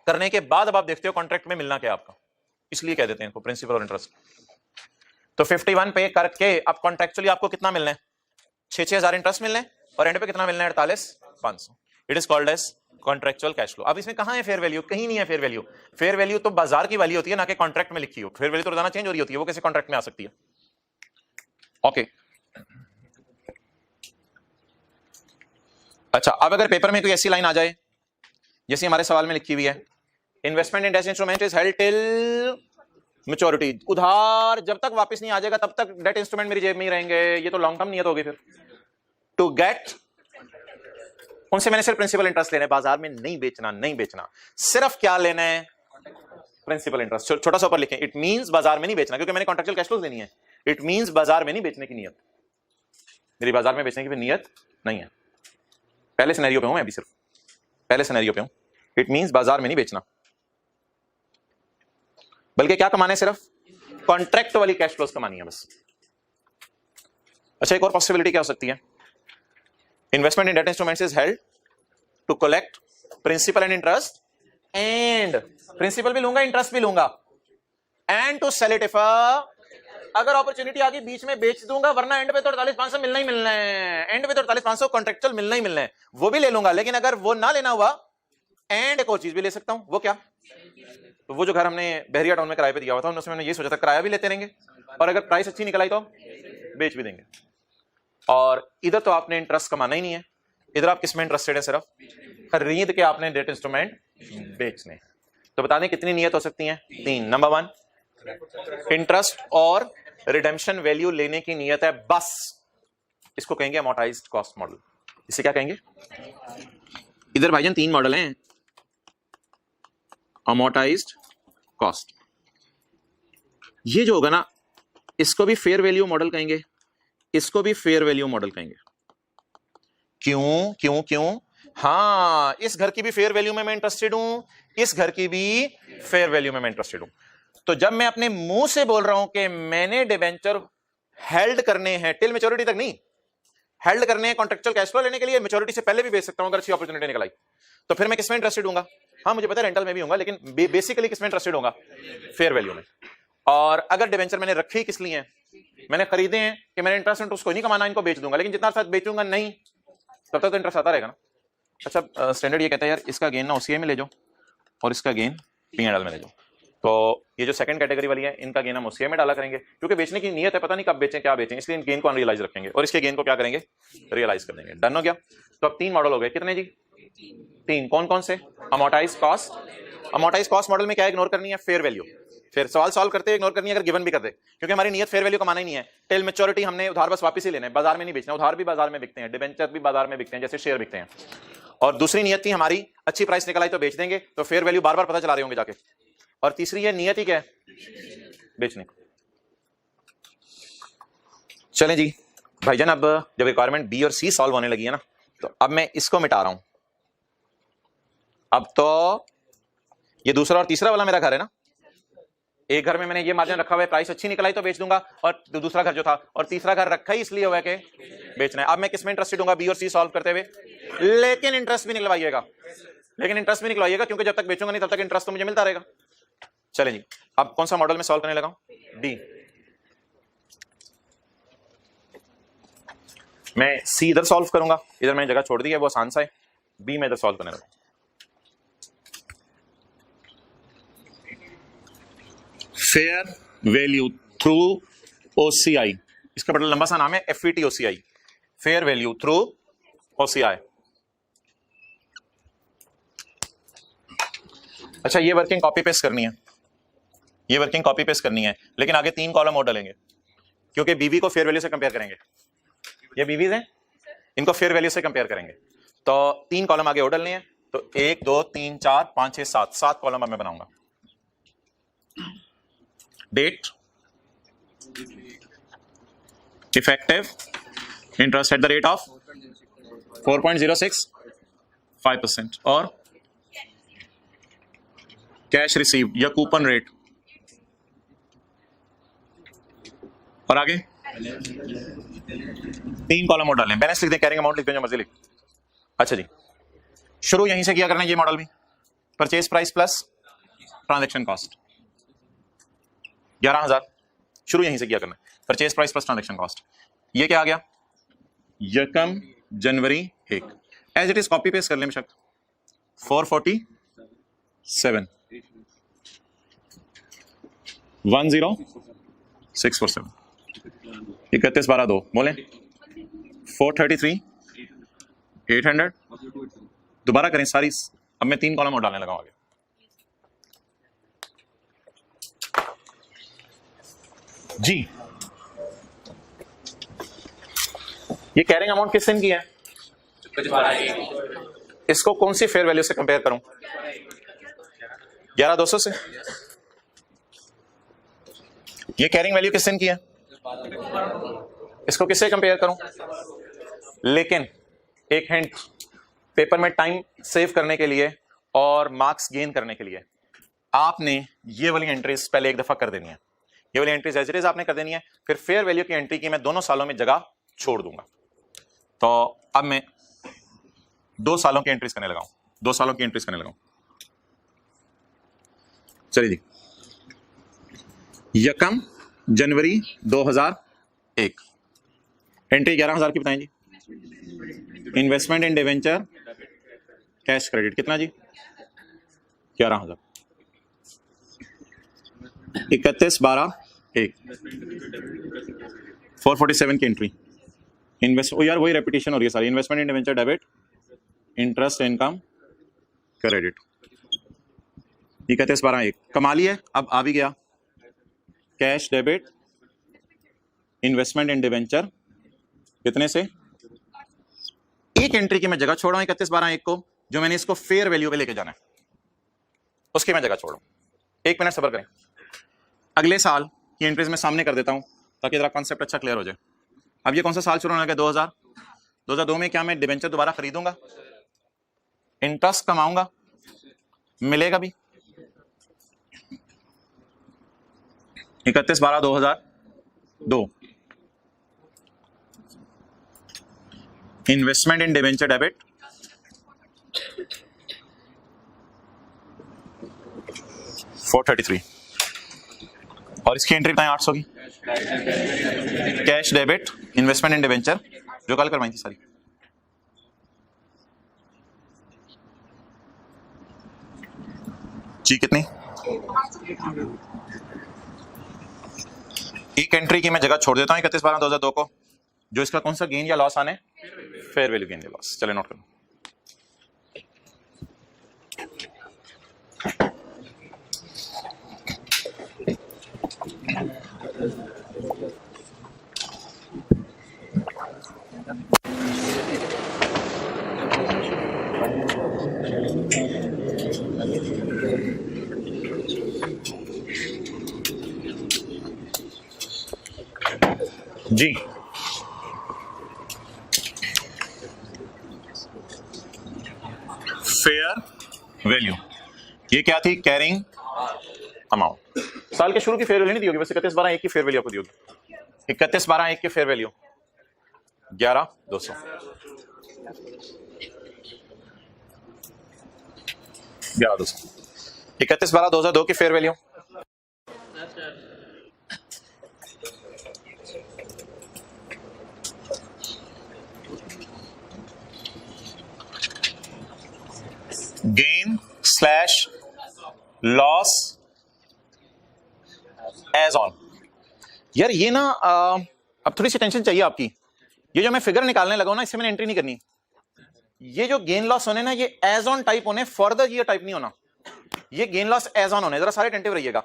करने के बाद अब आप देखते हो कॉन्ट्रैक्ट में मिलना क्या आपका, इसलिए कह देते हैं प्रिंसिपल और इंटरेस्ट। तो 51 पे करके अब कॉन्ट्रेक्चुअली आपको कितना मिलना है, 6,000 इंटरेस्ट मिलना है, और एंड पे कितना मिलना है 48,500। It is called as contractual cash flow. अब इसमें कहां है फेयर वैल्यू, कहीं नहीं है फेयर वैल्यू। फेयर वैल्यू तो बाजार की वाली होती है, ना कि कॉन्ट्रैक्ट में लिखी हो। फेयर वैल्यू तो रोजाना चेंज हो रही होती है, वो कैसे कॉन्ट्रैक्ट में आ सकती है। ओके अच्छा, अब अगर पेपर में कोई ऐसी लाइन आ जाए जैसे हमारे सवाल में लिखी हुई है, investment in debt instrument is held till maturity, उधार जब तक वापस नहीं आ जाएगा तब तक डेट इंस्ट्रूमेंट मेरी जेब में ही रहेंगे, ये तो लॉन्ग टर्म नियत होगी। फिर टू गेट, उनसे मैंने सिर्फ प्रिंसिपल इंटरेस्ट लेना है, बाजार में नहीं बेचना, नहीं बेचना, सिर्फ क्या लेना है, प्रिंसिपल इंटरेस्ट। छोटा सा ऊपर लिखें, इट मींस बाजार में नहीं बेचना, क्योंकि मैंने कॉन्ट्रेक्चुअल कैश फ्लो देनी है। इट मींस बाजार में नहीं बेचने की नियत, मेरी बाजार में बेचने की भी नियत नहीं है। पहले सिनेरियो पे हूं मैं, अभी सिर्फ पहले सिनेरियो पे हूं। इट मींस बाजार में नहीं बेचना, बल्कि क्या कमाने, सिर्फ कॉन्ट्रैक्ट वाली कैश फ्लोज कमानी है बस। अच्छा, एक और पॉसिबिलिटी क्या हो सकती है, investment in debt instruments is held to collect principal and interest, and principal भी लूंगा इंटरेस्ट भी लूंगा, and to sell it if अगर अपॉर्चुनिटी आ गई बीच में बेच दूंगा, वरना एंड पे तो 48,500 मिलना ही मिलना है, एंड पे तो 48,500 कॉन्ट्रेक्चुअल मिलना ही मिलना है, वो भी ले लूंगा। लेकिन अगर वो ना लेना हुआ, एंड एक और चीज भी ले सकता हूं, वो क्या, तो वो जो घर हमने बहरिया टाउन में किराए पे दिया हुआ था, उसमें मैंने ये सोचा था किराया भी लेते रहेंगे, और अगर प्राइस अच्छी निकल आई तो बेच भी देंगे। और इधर तो आपने इंटरेस्ट कमाना ही नहीं है, इधर आप किसमें इंटरेस्टेड है, सिर्फ खरीद के आपने डेट इंस्ट्रूमेंट बेचने। तो बता दें कितनी नियत हो सकती हैं, 3। नंबर 1 इंटरेस्ट और रिडेम्पशन वैल्यू लेने की नियत है बस, इसको कहेंगे अमोर्टाइज्ड कॉस्ट मॉडल। इसे क्या कहेंगे, इधर भाईजान 3 मॉडल हैं, अमोर्टाइज्ड कॉस्ट, ये जो होगा ना इसको भी फेयर वैल्यू मॉडल कहेंगे, इसको भी फेयर वैल्यू मॉडल कहेंगे। क्यों क्यों क्यों, हाँ इस घर की भी फेयर वैल्यू में मैं इंटरेस्टेड हूं, इस घर की भी फेयर वैल्यू में मैं इंटरेस्टेड हूं। तो जब मैं अपने मुंह से बोल रहा हूं कि मैंने डिबेंचर हेल्ड करने हैं टिल मैच्योरिटी तक, नहीं हेल्ड करने हैं कॉन्ट्रेक्चुअल कैश फ्लो लेने के लिए, मैच्योरिटी से पहले भी बेच सकता हूं अगर अच्छी अपॉर्चुनिटी निकल आई, तो फिर मैं किसमें इंटरेस्टेड हूंगा, हाँ मुझे पता है रेंटल में भी होगा, लेकिन बेसिकली किसमें इंटरेस्टेड होगा, फेयर वैल्यू में। और अगर डिबेंचर मैंने रखे ही किस लिए हैं, मैंने खरीदे हैं कि मैंने इंटरेस्ट उसको नहीं कमाना, इनको बेच दूंगा, लेकिन जितना साथ बेचूंगा नहीं तब तक तो इंटरेस्ट आता रहेगा ना। अच्छा, स्टैंडर्ड ये कहता है यार इसका गेन ना ओसीआई में ले जाओ और इसका गेन P&L में ले जाओ। तो ये जो सेकंड कैटेगरी वाली है, इनका गेन हम ओसीआई में डाला करेंगे, क्योंकि बेचने की नियत है, पता नहीं कब बेचें क्या बेचें, इसलिए इन गेन को अनरियलाइज रखेंगे और इसके गेन को क्या करेंगे, रियलाइज कर देंगे। डन हो गया। तो अब 3 मॉडल हो गए, कितने जी, 3। कौन कौन से, amortised cost. Amortised cost model में क्या इग्नोर करनी है, फेयर वैल्यू। फिर सवाल सॉल्व करते इग्नोर करनी है अगर गिवन भी कर दे, क्योंकि हमारी नियत फेयर वैल्यू कमाना ही नहीं है। टिल मैच्योरिटी हमने उधार बस वापस ही लेना है, बाजार में नहीं बेचना। उधार भी बाजार में बिकते हैं, डिबेंचर भी बाजार में बिकते हैं, जैसे शेयर बिकते हैं। और दूसरी नियत थी हमारी, अच्छी प्राइस निकल आई तो बेच देंगे, तो फेयर वैल्यू बार बार पता चला रहे होंगे जाके। और तीसरी है नियत ही क्या है, बेचने को। चलें जी भाईजान, अब जब रिक्वायरमेंट बी और सी सॉल्व होने लगी है ना, तो अब मैं इसको मिटा रहा हूं। अब तो ये दूसरा और तीसरा वाला मेरा घर है ना, एक घर में मैंने ये मार्जिन रखा हुआ है, प्राइस अच्छी निकल आई तो बेच दूंगा, और दूसरा घर जो था, और तीसरा घर रखा ही इसलिए हुआ है कि बेचना है। अब मैं किसमें इंटरेस्टेड हूंगा, बी और सी सॉल्व करते हुए, लेकिन इंटरेस्ट भी निकलवाइएगा, लेकिन इंटरेस्ट भी निकलवाइएगा, क्योंकि जब तक बेचूंगा नहीं तब तक इंटरेस्ट तो मुझे मिलता रहेगा। चलें जी, अब कौन सा मॉडल में सॉल्व करने लगा हूं, डी। मैं सी इधर सॉल्व करूंगा, इधर मैंने जगह छोड़ दी है, वो आसान सा है। बी में इधर सॉल्व करने लगा। फेयर वैल्यू थ्रू ओसीआई, इसका बड़ा लंबा सा नाम है FET OCI, fair value through OCI. अच्छा, ये वर्किंग कॉपी पेस्ट करनी है, ये वर्किंग कॉपी पेस्ट करनी है, लेकिन आगे 3 कॉलम और डालेंगे, क्योंकि बीवी को फेयर वैल्यू से कंपेयर करेंगे। ये बीवीज हैं, इनको फेयर वैल्यू से कंपेयर करेंगे। तो 3 कॉलम आगे और डालने हैं, तो 1 2 3 4 5 6 7 7 कॉलम अब मैं बनाऊंगा। Date, effective interest at the rate of 4.065% और कैश रिसीव्ड या कूपन रेट, और आगे 3 कॉलम और डालें। बैलेंस लिख दें, कैरिंग अमाउंट लिख दें, जो मर्जी लिख। अच्छा जी, शुरू यहीं से किया करना है ये मॉडल भी। Purchase price plus transaction cost 11,000, शुरू यहीं से किया करना है। Purchase price plus transaction cost, ये क्या आ गया? यकम जनवरी 1, as it is copy paste कर लें बेशक। 447 10647 31/12 बोलें। 433 800, दोबारा करें सारी। अब मैं 3 कॉलम और डालने लगा आगे। जी, ये कैरिंग अमाउंट किस दिन की है? इसको कौन सी फेयर वैल्यू से कंपेयर करूं? 11,200 से। ये कैरिंग वैल्यू किस दिन की है? इसको किससे कंपेयर करूं? लेकिन एक हिंट, पेपर में टाइम सेव करने के लिए और मार्क्स गेन करने के लिए आपने ये वाली एंट्रीज पहले एक दफा कर देनी है। ये वाली एंट्रीज एज इट इज आपने कर देनी है। फिर फेयर वैल्यू की एंट्री की मैं दोनों सालों में जगह छोड़ दूंगा। तो अब मैं 2 सालों की एंट्रीज करने लगा हूं, 2 सालों की एंट्रीज करने लगा हूं। चलिए जी, यकम जनवरी 2001, एंट्री 11,000 की बताएं जी। Investment in debenture cash credit कितना जी? 11,000। 31/12/1 447 की एंट्री। इन्वेस्ट, यार वही रेपिटेशन हो रही है सारी। Investment in debenture debit, interest income credit. 31/12/1 कमा लिया, अब आ भी गया cash debit investment in debenture कितने से? एक एंट्री की मैं जगह छोड़ रहा हूं 31/12/1 को, जो मैंने इसको फेयर वैल्यू पे लेके जाना है, उसकी मैं जगह छोड़ रहा हूं। 1 मिनट सब्र करें, अगले साल की एंट्रीज में सामने कर देता हूं ताकि जरा कॉन्सेप्ट अच्छा क्लियर हो जाए। अब ये कौन सा साल शुरू होने लगा? 2002 में क्या मैं डिवेंचर दोबारा खरीदूंगा, इंटरेस्ट कमाऊंगा, मिलेगा भी। 31/12/2002 इन्वेस्टमेंट इन डिवेंचर डेबिट 433 और इसकी एंट्री बताएं 800 की। Cash debit investment in debenture जो कल करवाई थी सारी। जी कितनी? एक एंट्री की मैं जगह छोड़ देता हूं 31/12/2002 को, जो इसका कौन सा गेन या लॉस आने? फेयर वैल्यू गेन या लॉस। चले नोट करो। जी, फेयर वैल्यू ये क्या थी? Carrying amount. साल के शुरू की फेयर वैल्यू नहीं दी होगी, बस 31/12/1 की फेयर वैल्यू आपको दी होगी। 31/12/1 की फेयर वैल्यू 11,200। 11,200। 31/12/2002 की fair value gain slash loss as on. यार ये ना अब थोड़ी सी टेंशन चाहिए आपकी। ये जो मैं फिगर निकालने लगा हूं ना, इससे मैंने एंट्री नहीं करनी। ये जो गेन लॉस होने ना, ये एज ऑन टाइप होने, फर्दर ये टाइप नहीं होना। ये गेन लॉस एज ऑन होने। जरा सारे अटेंटिव रहिएगा।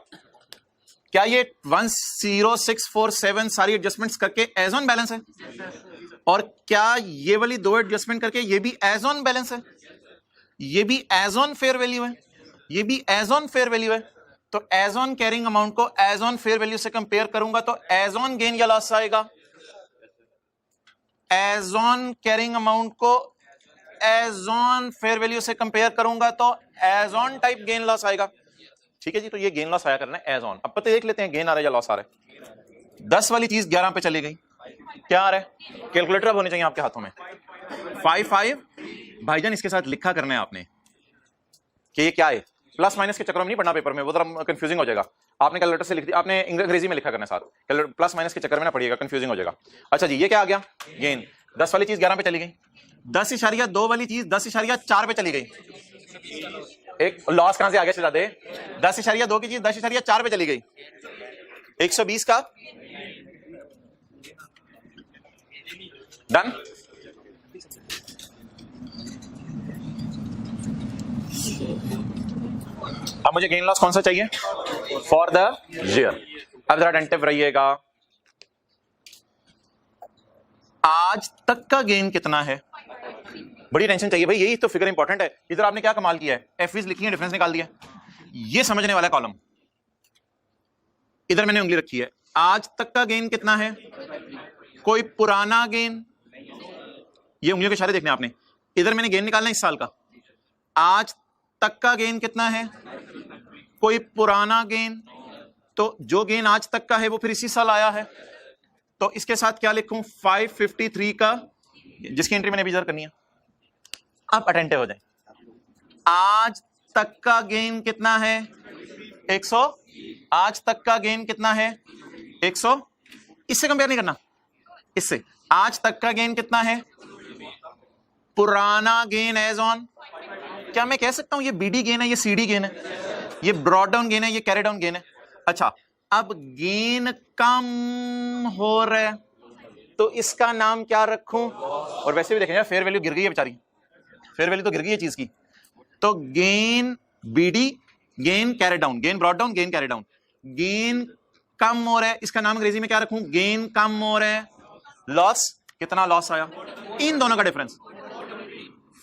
क्या ये 10647 सारी एडजस्टमेंट्स करके एज ऑन बैलेंस है? और क्या ये वाली दो एडजस्टमेंट करके ये भी एज ऑन बैलेंस है, ये भी एज ऑन फेयर वैल्यू है, ये भी एज ऑन फेयर वैल्यू है। तो एज ऑन कैरिंग अमाउंट को एज ऑन फेयर वैल्यू से कंपेयर करूंगा तो एज ऑन गेन या लॉस आएगा, एज ऑन कैरिंग अमाउंट को एज ऑन फेयर वैल्यू से कंपेयर करूंगा तो as on type gain loss आएगा। ठीक है जी, तो ये गेन लॉस आया करना है एज ऑन। अब पता देख लेते हैं गेन आ रहा है या लॉस आ रहा है। 10 वाली चीज 11 पे चली गई, क्या आ रहा है? कैलकुलेटर अब होने चाहिए आपके हाथों में। 5 भाईजान इसके साथ लिखा करना है आपने कि ये क्या है। प्लस माइनस के चक्कर में नहीं पढ़ना पेपर में, वो जरा कंफ्यूजिंग हो जाएगा। आपने कैलकुलेटर से लिख दिया, आपने अंग्रेजी में लिखा करना है साथ, प्लस माइनस के चक्कर में ना पढ़िएगा, कंफ्यूजिंग हो जाएगा। अच्छा जी, ये क्या आ गया? गेन। 10 वाली चीज 11 पे चली गई, 10.2 वाली चीज 10.4 पे चली गई। एक लॉस कहां से आ गया शहजादे? 10.2 की चीज 10.4 पे चली गई। 120 का डन। अब मुझे गेन लॉस कौन सा चाहिए? For the year. अब जरा अटेंटिव रहिएगा। आज तक का गेन कितना है? बड़ी टेंशन चाहिए भाई, यही तो फिगर इंपॉर्टेंट है। इधर आपने क्या कमाल किया है, एफीज लिखी है, डिफरेंस निकाल दिया, ये समझने वाला कॉलम। इधर मैंने उंगली रखी है, आज तक का गेन कितना है? कोई पुराना गेन, ये उंगलियों के इशारे देखने आपने। इधर मैंने गेन निकालना है इस साल का, आज तक का गेन कितना है? कोई पुराना गेन, तो जो गेन आज तक का है वो फिर इसी साल आया है, तो इसके साथ क्या लिखूं? 553 का, जिसकी एंट्री मैंने अभी इधर करनी है। आप अटेंटिव हो जाए। आज तक का गेन कितना है? 100। आज तक का गेन कितना है? 100। इससे कंपेयर नहीं करना, इससे। आज तक का गेन कितना है? पुराना गेन एज ऑन। क्या मैं कह सकता हूं ये बीडी गेन है, ये सीडी गेन है, ये ब्रॉड डाउन गेन है, ये कैरी डाउन गेन है? अच्छा, अब गेन कम हो रहा है तो इसका नाम क्या रखूं? और वैसे भी देखें फेयर वैल्यू गिर गई है बेचारी, फेयर वैल्यू तो गिर गई है चीज की। तो gain B D, gain carry down, gain broad down, gain carry down. Gain कम हो रहा है, इसका नाम अंग्रेजी में क्या रखूं? गेन कम हो रहा है। लॉस, कितना लॉस आया? इन दोनों का डिफरेंस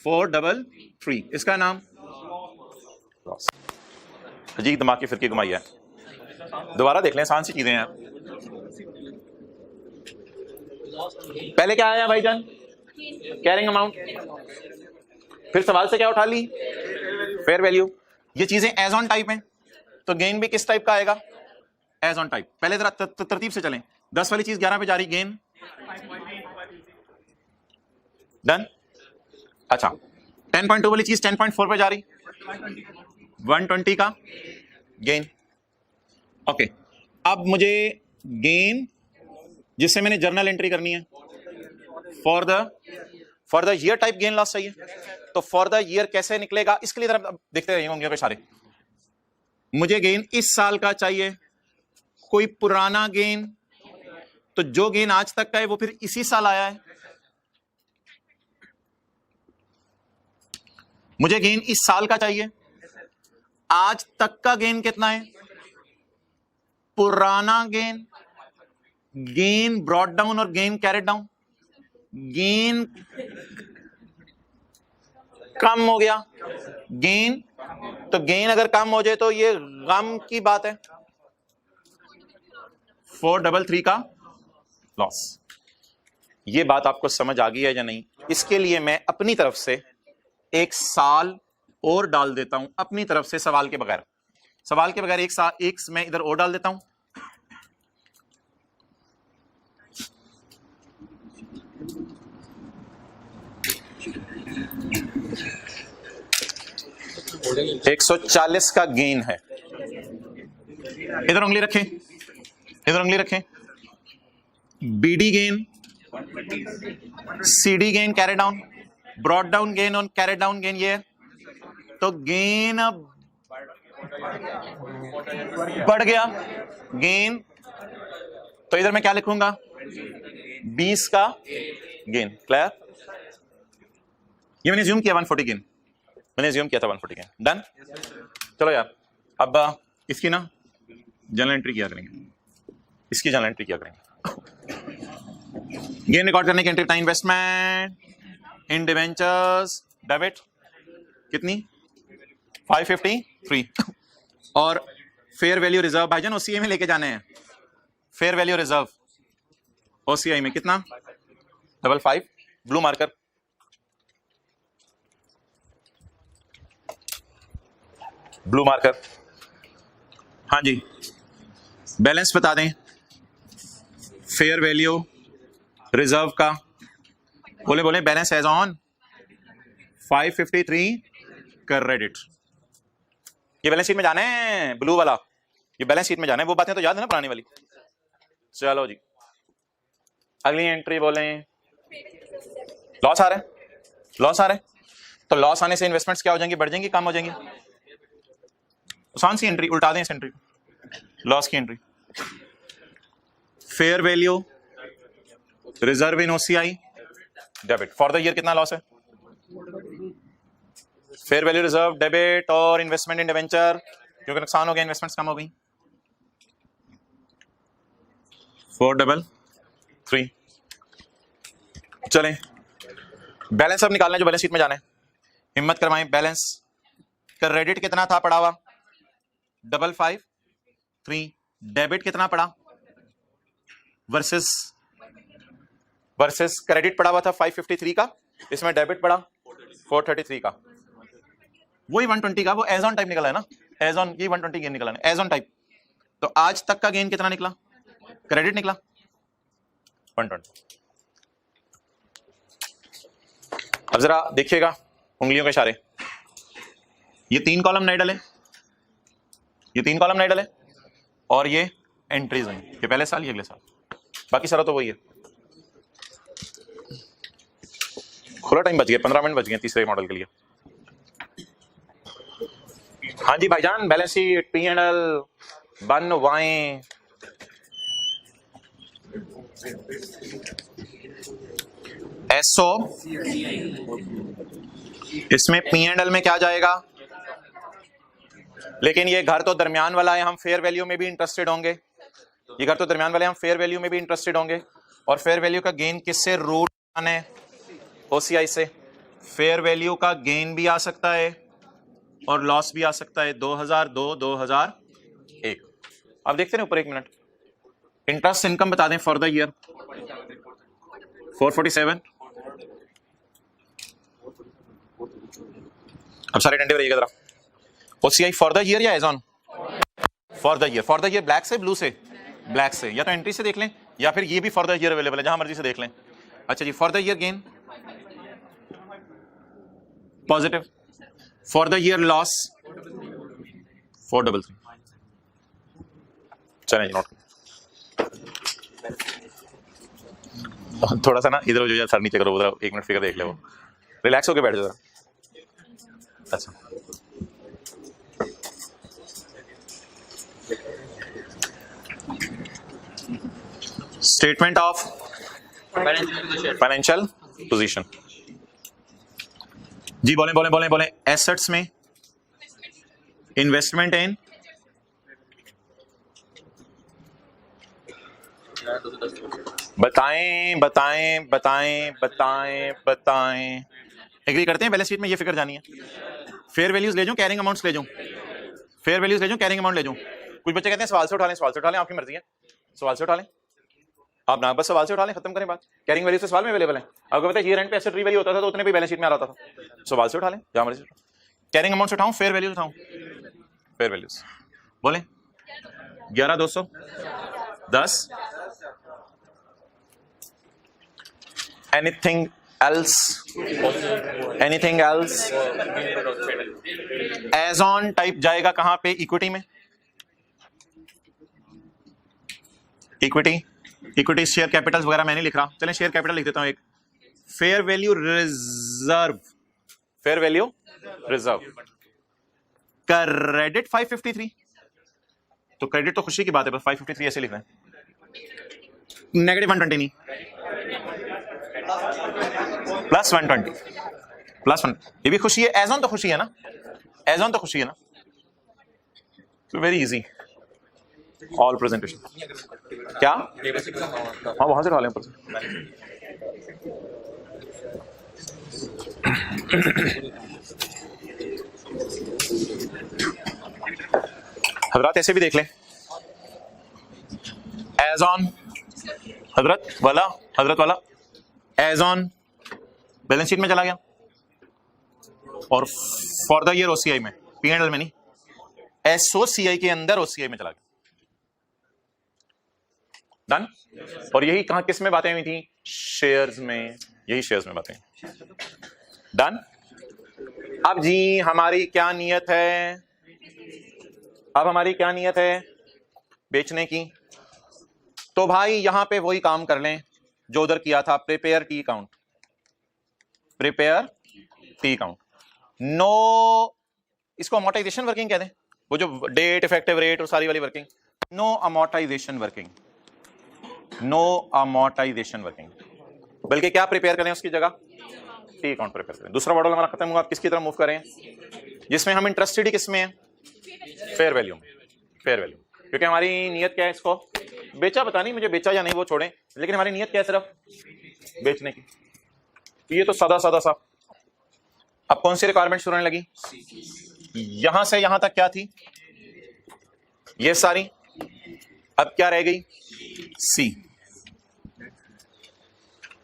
433, इसका नाम लॉस। अजीब दिमाग की फिरकी घुमाई है। दोबारा देख लें, आसान सी चीजें हैं। पहले क्या आया भाईजान? Carrying amount. फिर सवाल से क्या उठा ली? Fair value. ये चीजें एज ऑन टाइप हैं, तो गेन भी किस टाइप का आएगा? As on type. पहले जरा तरतीब से चलें। 10 वाली चीज 11 पे जा रही, गेन डन। अच्छा, 10.2 वाली चीज 10.4 पे जा रही, 120 का गेन। ओके, अब मुझे गेन जिससे मैंने जर्नल एंट्री करनी है for the year type gain loss चाहिए। तो फॉर द ईयर कैसे निकलेगा, इसके लिए जरा देखते रहिए उंगलियों के इशारे। मुझे गेन इस साल का चाहिए, कोई पुराना गेन, तो जो गेन आज तक का है वो फिर इसी साल आया है। मुझे गेन इस साल का चाहिए, आज तक का गेन कितना है? पुराना गेन, गेन ब्रॉड डाउन और गेन कैरेड डाउन। गेन कम हो गया, गेन, तो गेन अगर कम हो जाए तो ये गम की बात है। 433 का लॉस। ये बात आपको समझ आ गई है या नहीं? इसके लिए मैं अपनी तरफ से एक साल और डाल देता हूं, अपनी तरफ से, सवाल के बगैर। सवाल के बगैर एक साल, एक मैं इधर और डाल देता हूं। $140 का गेन है। इधर उंगली रखें, इधर उंगली रखें। BD gain, CD gain carry down, broad down gain और कैरी डाउन गेन, ये तो गेन बढ़ गया गेन। तो इधर मैं क्या लिखूंगा? 20 का गेन। क्लियर? ये मैंने ज्यूम किया 140 गेन, मैंने ज्यूम किया था 140 गेन। डन। चलो यार, अब इसकी ना जर्नल एंट्री किया करेंगे, इसकी जर्नल एंट्री किया करेंगे। गेन रिकॉर्ड करने की एंट्री बताएं। इन्वेस्टमेंट इन डिवेंचर्स डेबिट कितनी 553 और फेयर वैल्यू रिजर्व भाईजान ओसीआई में लेके जाने हैं। फेयर वैल्यू रिजर्व ओसीआई में कितना 55 ब्लू मार्कर। ब्लू मार्कर हाँ जी बैलेंस बता दें फेयर वैल्यू रिजर्व का। बोले बोले बैलेंस एज ऑन 553 क्रेडिट। ये बैलेंस शीट में जाना है ब्लू वाला, ये बैलेंस शीट में जाना है। वो बातें तो याद है ना पुरानी वाली। चलो जी अगली एंट्री बोले लॉस आ रहा है। लॉस आ रहा है तो लॉस आने से इन्वेस्टमेंट्स क्या हो जाएंगी, बढ़ जाएंगी, कम हो जाएंगी। आसान सी एंट्री, उल्टा दें इस एंट्री लॉस की entry. Fair value reserve in OCI debit for the year कितना लॉस है। फेयर वैल्यू रिजर्व डेबिट और इन्वेस्टमेंट इन डिवेंचर क्योंकि नुकसान हो गया, इन्वेस्टमेंट्स कम हो गई 433। चलें बैलेंस अब निकालना है जो बैलेंस शीट में जाना है। हिम्मत करवाएं बैलेंस क्रेडिट कितना था पड़ा हुआ 553, डेबिट कितना पड़ा वर्सेस क्रेडिट पड़ा हुआ था 553 का, इसमें डेबिट पड़ा 433 का। वही 120 का वो एज ऑन टाइप निकला है ना, एज ऑन ये 120 गेन निकला है एज ऑन टाइप। तो आज तक का गेन कितना निकला, क्रेडिट निकला 120। अब जरा देखिएगा उंगलियों के इशारे, ये 3 कॉलम नहीं डले, ये 3 कॉलम नहीं डले और ये एंट्रीज हैं, ये पहले साल ये अगले साल, बाकी सारा तो वही है। खुला टाइम बच गया, 15 मिनट बच गए तीसरे मॉडल के लिए। हाँ जी भाईजान बैलेंस शीट P&L बनवाएं। एसओ इसमें P&L में क्या जाएगा, लेकिन ये घर तो दरमियान वाला है, हम फेयर वैल्यू में भी इंटरेस्टेड होंगे। ये घर तो दरमियान वाले, हम फेयर वैल्यू में भी इंटरेस्टेड होंगे। और फेयर वैल्यू का गेन किससे, रूट आने ओसीआई से। फेयर वैल्यू का गेन भी आ सकता है और लॉस भी आ सकता है 2002 2001। अब देखते हैं ऊपर एक मिनट। इंटरेस्ट इनकम बता दें फॉर द ईयर 447। अब सारे डंडे रहिएगा जरा। ओसीआई फॉर द ईयर या as on, for the year. For the year black से ब्लू से, ब्लैक से, या तो एंट्री से देख लें या फिर ये भी फॉर द ईयर अवेलेबल है, जहां मर्जी से देख लें। अच्छा जी for the year gain positive, for the year loss 433। चलें नोट थोड़ा सा ना इधर जो सर नीचे करो, उधर 1 मिनट फिगर देख ले, वो रिलैक्स होके बैठ जाओ जरा। अच्छा स्टेटमेंट ऑफ फाइनेंशियल पोजीशन जी, बोले बोले बोले बोले। एसेट्स में इन्वेस्टमेंट इन बताएं बताएं बताएं बताएं बताएं। एग्री करते हैं बैलेंस शीट में ये फिगर जानी है। फेयर वैल्यूज ले जाऊं, कैरिंग अमाउंट्स ले जाऊं, फेयर वैल्यूज ले जाऊं, कैरिंग अमाउंट ले जाऊं। कुछ बच्चे कहते हैं सवाल से उठा लें, सवाल से उठा लें, आपकी मर्जी है, सवाल से उठा लें आप ना, बस सवाल से उठा लें, खत्म करें बात। कैरिंग वैल्यू से सवाल में अवेलेबल है। आपको पता है ईयर एंड पे एसेट रीवैल्यू होता था तो उतने भी बैलेंस शीट में आ रहा था, सवाल से उठा लें, जहां मर्जी। कैरिंग अमाउंट से उठाऊं, फेयर वैल्यूज उठाऊं, फेयर वैल्यूज बोले 11,210। Anything else, anything else. As on type जाएगा कहां पे, इक्विटी में। इक्विटी, इक्विटी शेयर कैपिटल्स वगैरह मैं नहीं लिख रहा, चलें शेयर कैपिटल लिख देता हूं एक। Fair value reserve, fair value reserve. Credit 553, तो क्रेडिट तो खुशी की बात है, बस 553 ऐसे लिख रहे हैं। नेगेटिव 120 नहीं, प्लस 120, प्लस 1। ये भी खुशी है, एज ऑन तो खुशी है ना, एज ऑन तो खुशी है ना, तो वेरी इजी। ऑल प्रेजेंटेशन क्या? हाँ वहां से खा लें ऊपर से। हजरत ऐसे भी देख लें, एज ऑन हजरत वाला एज ऑन बैलेंस शीट में चला गया और फॉर द ईयर ओसीआई में, P&L में नहीं, एसओसीआई के अंदर ओसीआई में चला गया। डन। और यही कहां किस में बातें हुई थी? शेयर्स में, यही शेयर्स में बातें। डन। अब जी हमारी क्या नियत है? अब हमारी क्या नियत है बेचने की? तो भाई यहां पे वही काम कर लें जो उधर किया था, prepare T account, prepare T account. No, इसको अमोर्टाइजेशन वर्किंग कह दें, वो जो डेट, इफेक्टिव रेट और सारी वाली working. No amortisation working, no amortisation working, बल्कि क्या प्रिपेयर करें उसकी जगह? टी अकाउंट प्रिपेयर करें। दूसरा मॉडल हमारा खत्म हुआ, आप किसकी तरफ मूव करें? जिसमें हम इंटरेस्टेड ही किसमें है? फेयर वैल्यू में। फेयर वैल्यू, क्योंकि हमारी नियत क्या है? इसको बेचा, पता नहीं मुझे बेचा या नहीं वो छोड़ें, लेकिन हमारी नियत क्या है? सिर्फ बेचने की। ये तो सादा सादा सा। अब कौन सी रिक्वायरमेंट शुरू होने लगी? यहां से यहां तक क्या थी? ये सारी। अब क्या रह गई? सी।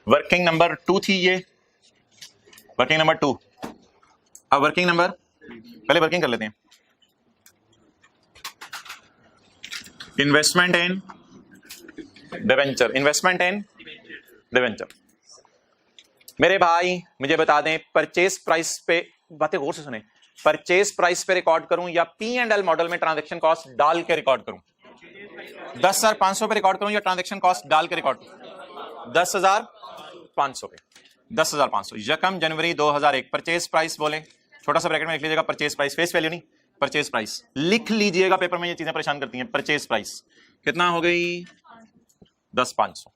वर्किंग नंबर 2 थी ये, वर्किंग नंबर 2। अब वर्किंग नंबर, पहले वर्किंग कर लेते हैं। Investment in debenture, investment in debenture. मेरे भाई मुझे बता दें, परचेज प्राइस पे, बातें गौर से सुने, परचेज प्राइस पे रिकॉर्ड करूं या P&L मॉडल में ट्रांजैक्शन कॉस्ट डाल के रिकॉर्ड करूं? 10,500 पे रिकॉर्ड करूं या ट्रांजैक्शन कॉस्ट डाल के रिकॉर्ड? 10,500 पे। 10,500 यकम जनवरी 2001। परचेज प्राइस बोले, छोटा सा ब्रैकेट में लिख लीजिएगा परचेज प्राइस, फेस वैल्यू नहीं, परचेज प्राइस लिख लीजिएगा, पेपर में ये चीजें परेशान करती हैं। परचेज प्राइस कितना हो गई? 10,500।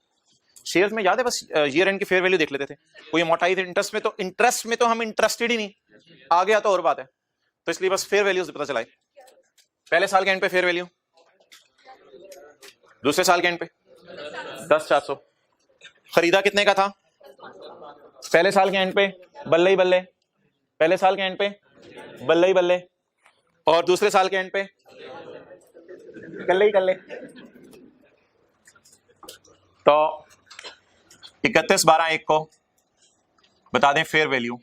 शेयर्स में याद है बस ईयर एंड की फेयर वैल्यू देख लेते थे, कोई अमोर्टाइज इंटरेस्ट में तो हम इंटरेस्टेड ही नहीं, आ गया तो और बात है, तो इसलिए बस फेयर वैल्यू से पता चला है। पहले साल के एंड पे फेयर वैल्यू, दूसरे साल के एंड पे 10,400। खरीदा कितने का था? पहले साल के एंड पे बल्ले ही बल्ले, पहले साल के एंड पे बल्ले ही बल्ले, और दूसरे साल के एंड पे कल्ले ही कल्ले। तो 31/12/1 को बता दें फेयर वैल्यू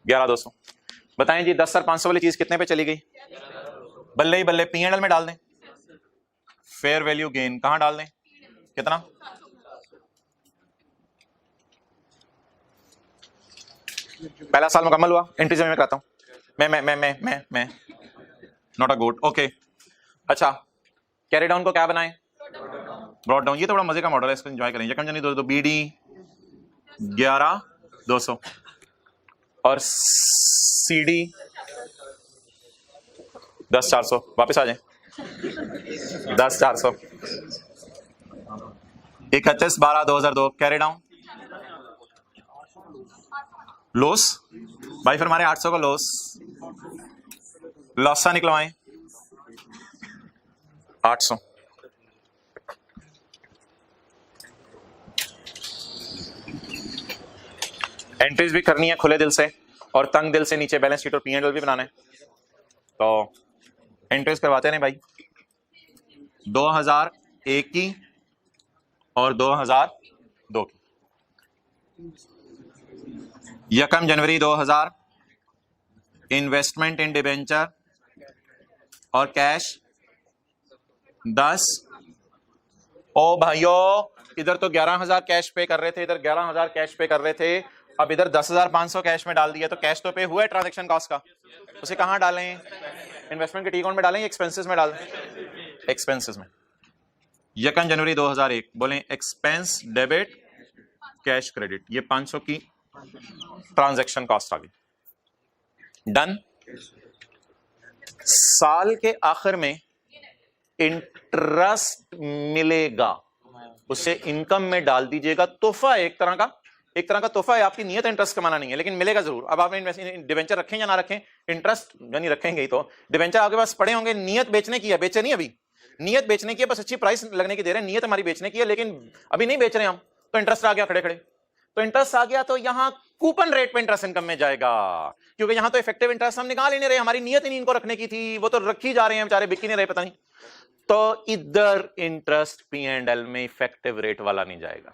11,200। बताएं जी 10,500 वाली चीज कितने पे चली गई? बल्ले ही बल्ले, P&L में डाल दें। फेयर वैल्यू गेन कहां डाल दें? कितना? पहला साल मुकम्मल हुआ, एंट्री में कराता हूं मैं नॉट अ गुड। ओके, अच्छा कैरी डाउन को क्या बनाएं? Brought down. ये तो बड़ा मजे का मॉडल है, इसको एंजॉय करें। यकम जनी 2 BD 11,200 और CD 10,400। वापस आ जाए 10,400। 31/12/2002 कैरी डाउन लॉस भाई, फिर हमारे 800 का लॉस सा निकलवाएं 800। एंट्रीज भी करनी है खुले दिल से और तंग दिल से, नीचे बैलेंस शीट और P&L भी बनाना है, तो एंट्रीज करवाते हैं भाई। 2001 की और 2002 की। यकम जनवरी 2000 इन्वेस्टमेंट इन डिबेंचर और कैश 10। ओ भाइयों, इधर तो 11,000 कैश पे कर रहे थे, इधर 11,000 कैश पे कर रहे थे, अब इधर 10,500 कैश में डाल दिया, तो कैश तो पे हुआ है ट्रांजैक्शन कॉस्ट का, उसे कहां डालें? इन्वेस्टमेंट के टी अकाउंट में डालें या एक्सपेंसेस में डालें? एक्सपेंसेस में। यकम जनवरी 2001 बोलें एक्सपेंस डेबिट कैश क्रेडिट, ये 500 की ट्रांजैक्शन कॉस्ट आ गई। डन। साल के आखिर में इंटरेस्ट मिलेगा, उसे इनकम में डाल दीजिएगा, तोहफा एक तरह का एक तरह का तोहफा है, आपकी नीयत इंटरेस्ट कमाना नहीं है, लेकिन मिलेगा जरूर। अब आपने डिवेंचर रखें या ना रखें, इंटरेस्ट यानी रखेंगे ही तो। डिवेंचर आपके पास पड़े होंगे, नीयत बेचने की है, बेचे नहीं अभी, नीयत बेचने की है, बस अच्छी प्राइस लगने की दे रहे हैं, नीयत हमारी बेचने की है, लेकिन अभी नहीं बेच रहे हम, तो इंटरेस्ट आ गया खड़े खड़े। तो इंटरेस्ट आ गया तो यहां कूपन रेट पे इंटरेस्ट इनकम में जाएगा, क्योंकि यहां तो इफेक्टिव इंटरेस्ट हम निकाल ही नहीं रहे, हमारी नीयत ही नहीं इनको रखने की थी, वो तो रखी जा रहे हैं बेचारे, बिक ही नहीं रहे पता नहीं। तो इधर इंटरेस्ट P&L में इफेक्टिव रेट वाला नहीं जाएगा,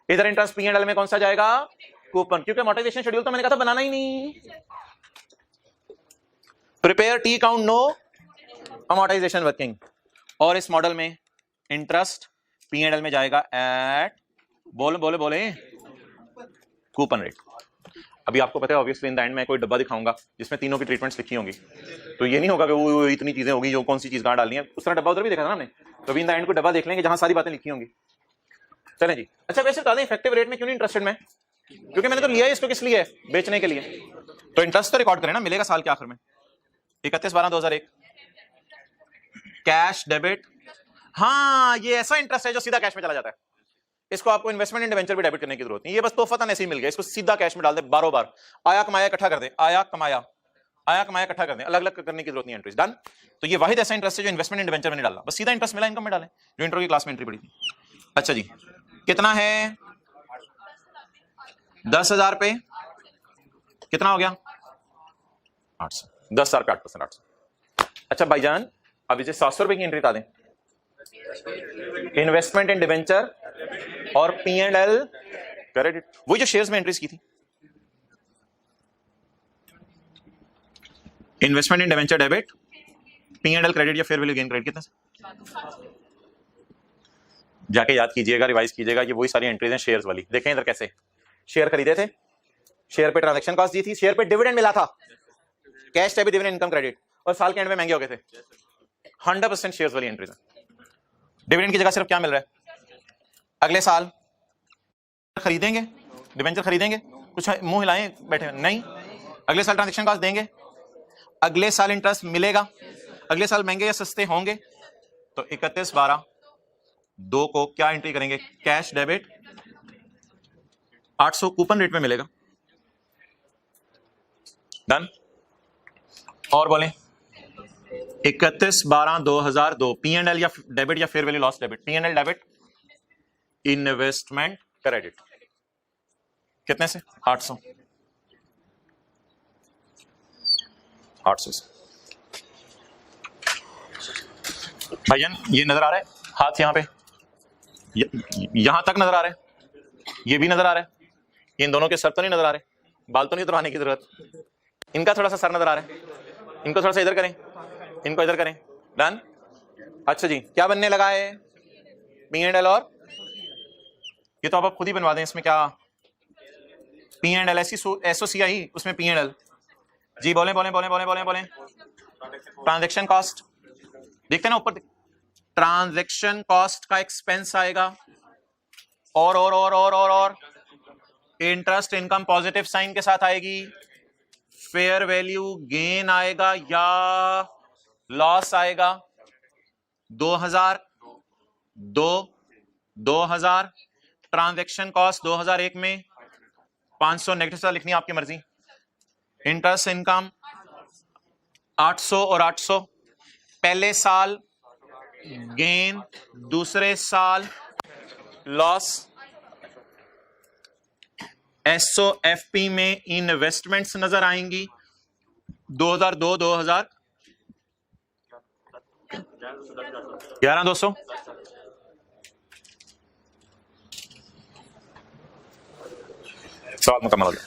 इधर इंटरेस्ट P&L में कौन सा जाएगा? कूपन, क्योंकि अमोर्टाइजेशन शेड्यूल तो मैंने कहा था बनाना ही नहीं। Prepare T account, no amortisation working, और इस मॉडल में इंटरेस्ट P&L में जाएगा एट बोले कूपन रेट। अभी आपको पता है ऑब्वियसली इन द एंड मैं कोई डब्बा दिखाऊंगा जिसमें तीनों की ट्रीटमेंट्स लिखी होंगी, तो ये नहीं होगा कि वो इतनी चीजें होगी जो कौन सी चीज कहां डालनी है, उस तरह डब्बा उधर भी देखा था ना हमने। तो अभी इन द एंड को डब्बा देख लेंगे जहां सारी बातें लिखी होंगी। चलें जी। अच्छा वैसे बता दें इफेक्टिव रेट में क्यों नहीं इंटरेस्टेड मैं, क्योंकि मैंने तो लिया है इसको किस लिए, बेचने के लिए। तो इंटरेस्ट तो रिकॉर्ड करें ना, मिलेगा साल के आखिर में 31/12/2001 कैश डेबिट। हाँ ये ऐसा इंटरेस्ट है जो सीधा कैश में चला जाता है, इसको आपको इन्वेस्टमेंट इन डिवेंचर भी डेबिट करने की जरूरत नहीं, ये बस तोहफतन ऐसे ही मिल गया, इसको सीधा कैश में डाल दे, बारों बार आया कमाया इकट्ठा कर दे, आया कमाया इकट्ठा कर दे, अलग अलग करने की जरूरत नहीं, एंट्रीज डन। तो ये वाहिद ऐसा इंटरेस्ट है जो इन्वेस्टमेंट इन डिवेंचर में नहीं डालना, बस सीधा इंटरेस्ट मिला इनकम में डालें, जो इंट्रो की क्लास में एंट्री पड़ी थी। अच्छा जी कितना है, 10,000 पे कितना हो गया 800, 10,000 पे 8%, 800। अच्छा भाईजान अब इसे 700 रुपए की एंट्री बता दें, इन्वेस्टमेंट इन डिवेंचर और P&L क्रेडिट, वही जो शेयर्स में एंट्रीज की थी, investment in debenture debit, P&L credit या फेयर वैल्यू गेन क्रेडिट, कितना जाके याद कीजिएगा, रिवाइज कीजिएगा, ये वही सारी एंट्रीज हैं शेयर्स वाली। देखें इधर कैसे शेयर खरीदे थे, शेयर पे ट्रांजैक्शन कॉस्ट दी थी, शेयर पे डिविडेंड मिला था, cash debit dividend income credit, और साल के एंड में महंगे हो गए थे। 100% शेयर्स वाली एंट्रीज है। डिविडेंड की जगह सिर्फ क्या मिल रहा है, अगले साल खरीदेंगे, डिवेंचर खरीदेंगे, कुछ मुंह हिलाएं बैठे नहीं, अगले साल ट्रांजैक्शन कॉस्ट देंगे, अगले साल इंटरेस्ट मिलेगा, अगले साल महंगे या सस्ते होंगे। तो 31/12/2 को क्या एंट्री करेंगे, कैश डेबिट 800 कूपन रेट में मिलेगा, डन। और बोलें 31/12/2002 P&L या डेबिट या fair value loss debit, P&L debit, investment credit, कितने से 800 से। भाईजान ये नजर आ रहा है हाथ यहां पे, यहां तक नजर आ रहा है, ये भी नजर आ रहा है, इन दोनों के सर तो नहीं नजर आ रहे, बाल तो नहीं उतरवाने की जरूरत, इनका थोड़ा सा सर नजर आ रहा है, इनको थोड़ा सा इधर करें, इनको इधर करें, डन। अच्छा जी क्या बनने लगा है, P&L, और ये तो आप खुद ही बनवा दें, इसमें क्या P&L SOCI, उसमें P&L जी, बोले ट्रांजैक्शन कॉस्ट, देखते ना ऊपर ट्रांजैक्शन कॉस्ट का एक्सपेंस आएगा, और इंटरेस्ट इनकम पॉजिटिव साइन के साथ आएगी, फेयर वैल्यू गेन आएगा या लॉस आएगा, 2000 ट्रांजैक्शन कॉस्ट 2001 में 500 नेगेटिव साथ लिखनी है आपकी मर्जी, इंटरेस्ट इनकम 800 और 800, पहले साल गेन, दूसरे साल लॉस, SOFP में इन्वेस्टमेंट्स नजर आएंगी 2002 11,200, सवाल मुकम्मल हो गया।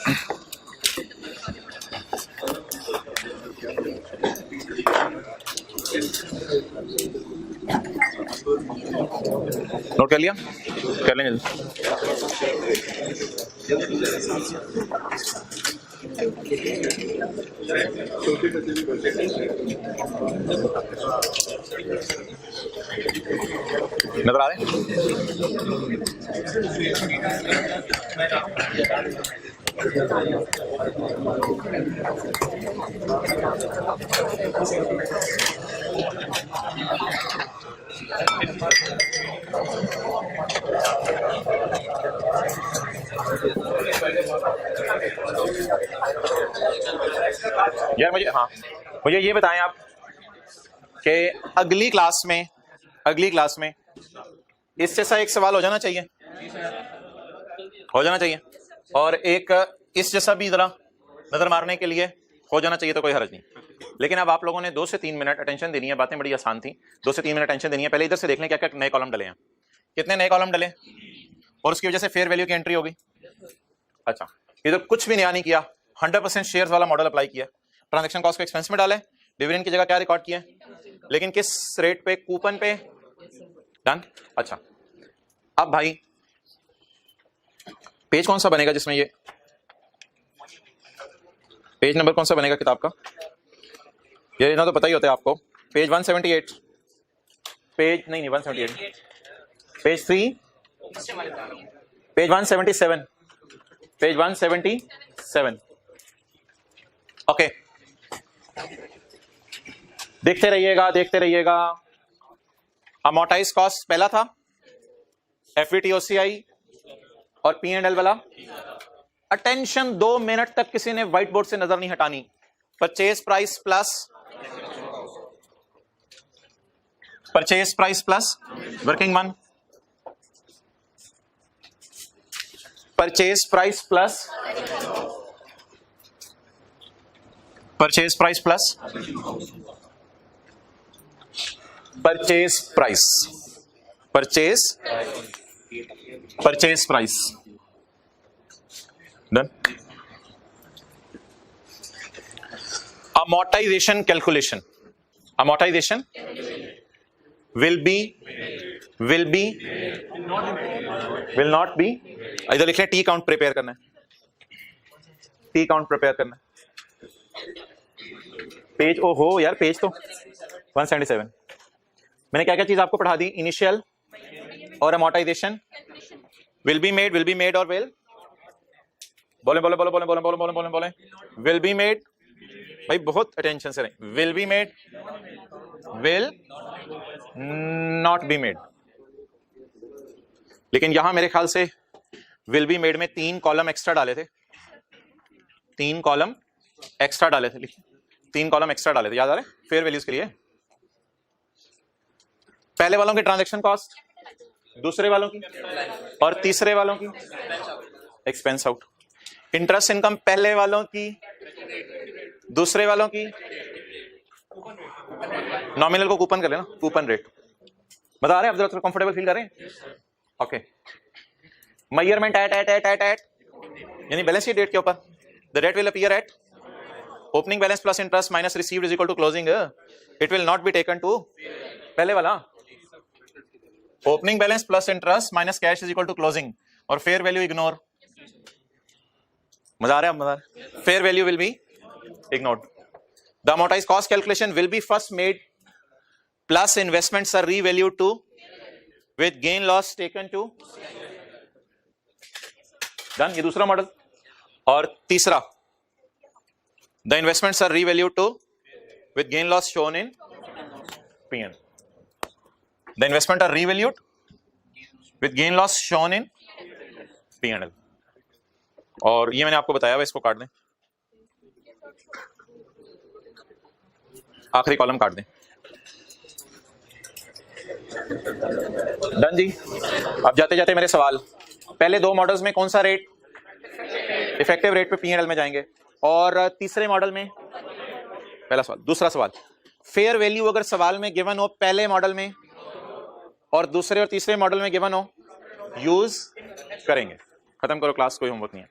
नोट कर लिया, कर लेंगे। नजर आ रहे हैं? यार मुझे ये बताएं आप कि अगली क्लास में इस जैसा एक सवाल हो जाना चाहिए, और एक इस जैसा भी जरा नजर मारने के लिए हो जाना चाहिए, तो कोई हर्ज नहीं। लेकिन अब आप लोगों ने 2 से 3 मिनट अटेंशन देनी है, बातें बड़ी आसान थी। 2 से 3 मिनट अटेंशन देनी है। पहले इधर से देख लें क्या क्या नए कॉलम डले हैं, कितने नए कॉलम डले, और उसकी वजह से फेयर वैल्यू की एंट्री होगी। अच्छा, इधर कुछ भी नया नहीं किया, 100% शेयर्स वाला मॉडल अप्लाई किया, ट्रांजैक्शन कॉस्ट को एक्सपेंस में डाले, डिविडेंड की जगह क्या रिकॉर्ड किया, लेकिन किस रेट पे, कूपन पे। डन। अच्छा, अब भाई पेज कौन सा बनेगा जिसमें ये पेज नंबर कौन सा बनेगा किताब का, ये ना तो पता ही होता है आपको। पेज 178, पेज नहीं 178, पेज 3, पेज 177, पेज 177। ओके, देखते रहिएगा। अमोर्टाइज कॉस्ट पहला था, एफवीटीओसीआई और P&L वाला। अटेंशन, 2 मिनट तक किसी ने व्हाइट बोर्ड से नजर नहीं हटानी। Purchase price plus working one, purchase price plus purchase price done. amortization calculation, amortization will not be, इधर लिख लें टी काउंट प्रिपेयर करना है, पेज, ओहो यार पेज तो 177। मैंने क्या क्या चीज आपको पढ़ा दी, इनिशियल और amortization, will be made और will, बोले will be made, भाई बहुत अटेंशन से रहे, will be made, will not be made। लेकिन यहां मेरे ख्याल से will be made में 3 कॉलम एक्स्ट्रा डाले थे, 3 कॉलम एक्स्ट्रा डाले थे, याद आ रहे, फेयर वैल्यूज के लिए। पहले वालों की ट्रांजैक्शन कॉस्ट, दूसरे वालों की, और तीसरे वालों की एक्सपेंस आउट। इंटरेस्ट इनकम पहले वालों की, दूसरे वालों की, नॉमिनल को कूपन कर लेना, कूपन रेट। बता रहे हैं, अब जरा कंफर्टेबल फील करें। ओके, मेजरमेंट एट यानी बैलेंस शीट डेट के ऊपर, the date will appear at opening balance plus interest minus received is equal to closing, it will not be taken to पहले वाला, opening balance plus interest minus cash is equal to closing, और fair value ignore. मजा आ रहा है, मजा आ रहा है। Fair value will be ignored. The amortised cost calculation will be first made plus investments are revalued to with gain loss taken to. Done, ये दूसरा मॉडल। और तीसरा, the investments are revalued to with gain loss shown in P&L। The investment are revalued with gain loss shown in P&L। और ये मैंने आपको बताया हुआ, इसको काट दें, आखिरी कॉलम काट दें। डन जी। अब जाते जाते मेरे सवाल, पहले 2 मॉडल्स में कौन सा रेट, इफेक्टिव रेट पे P&L में जाएंगे, और तीसरे मॉडल में, पहला सवाल। दूसरा सवाल, फेयर वैल्यू अगर सवाल में गिवन हो पहले मॉडल में और दूसरे और तीसरे मॉडल में गिवन हो, यूज करेंगे। खत्म करो क्लास, कोई होमवर्क नहीं है।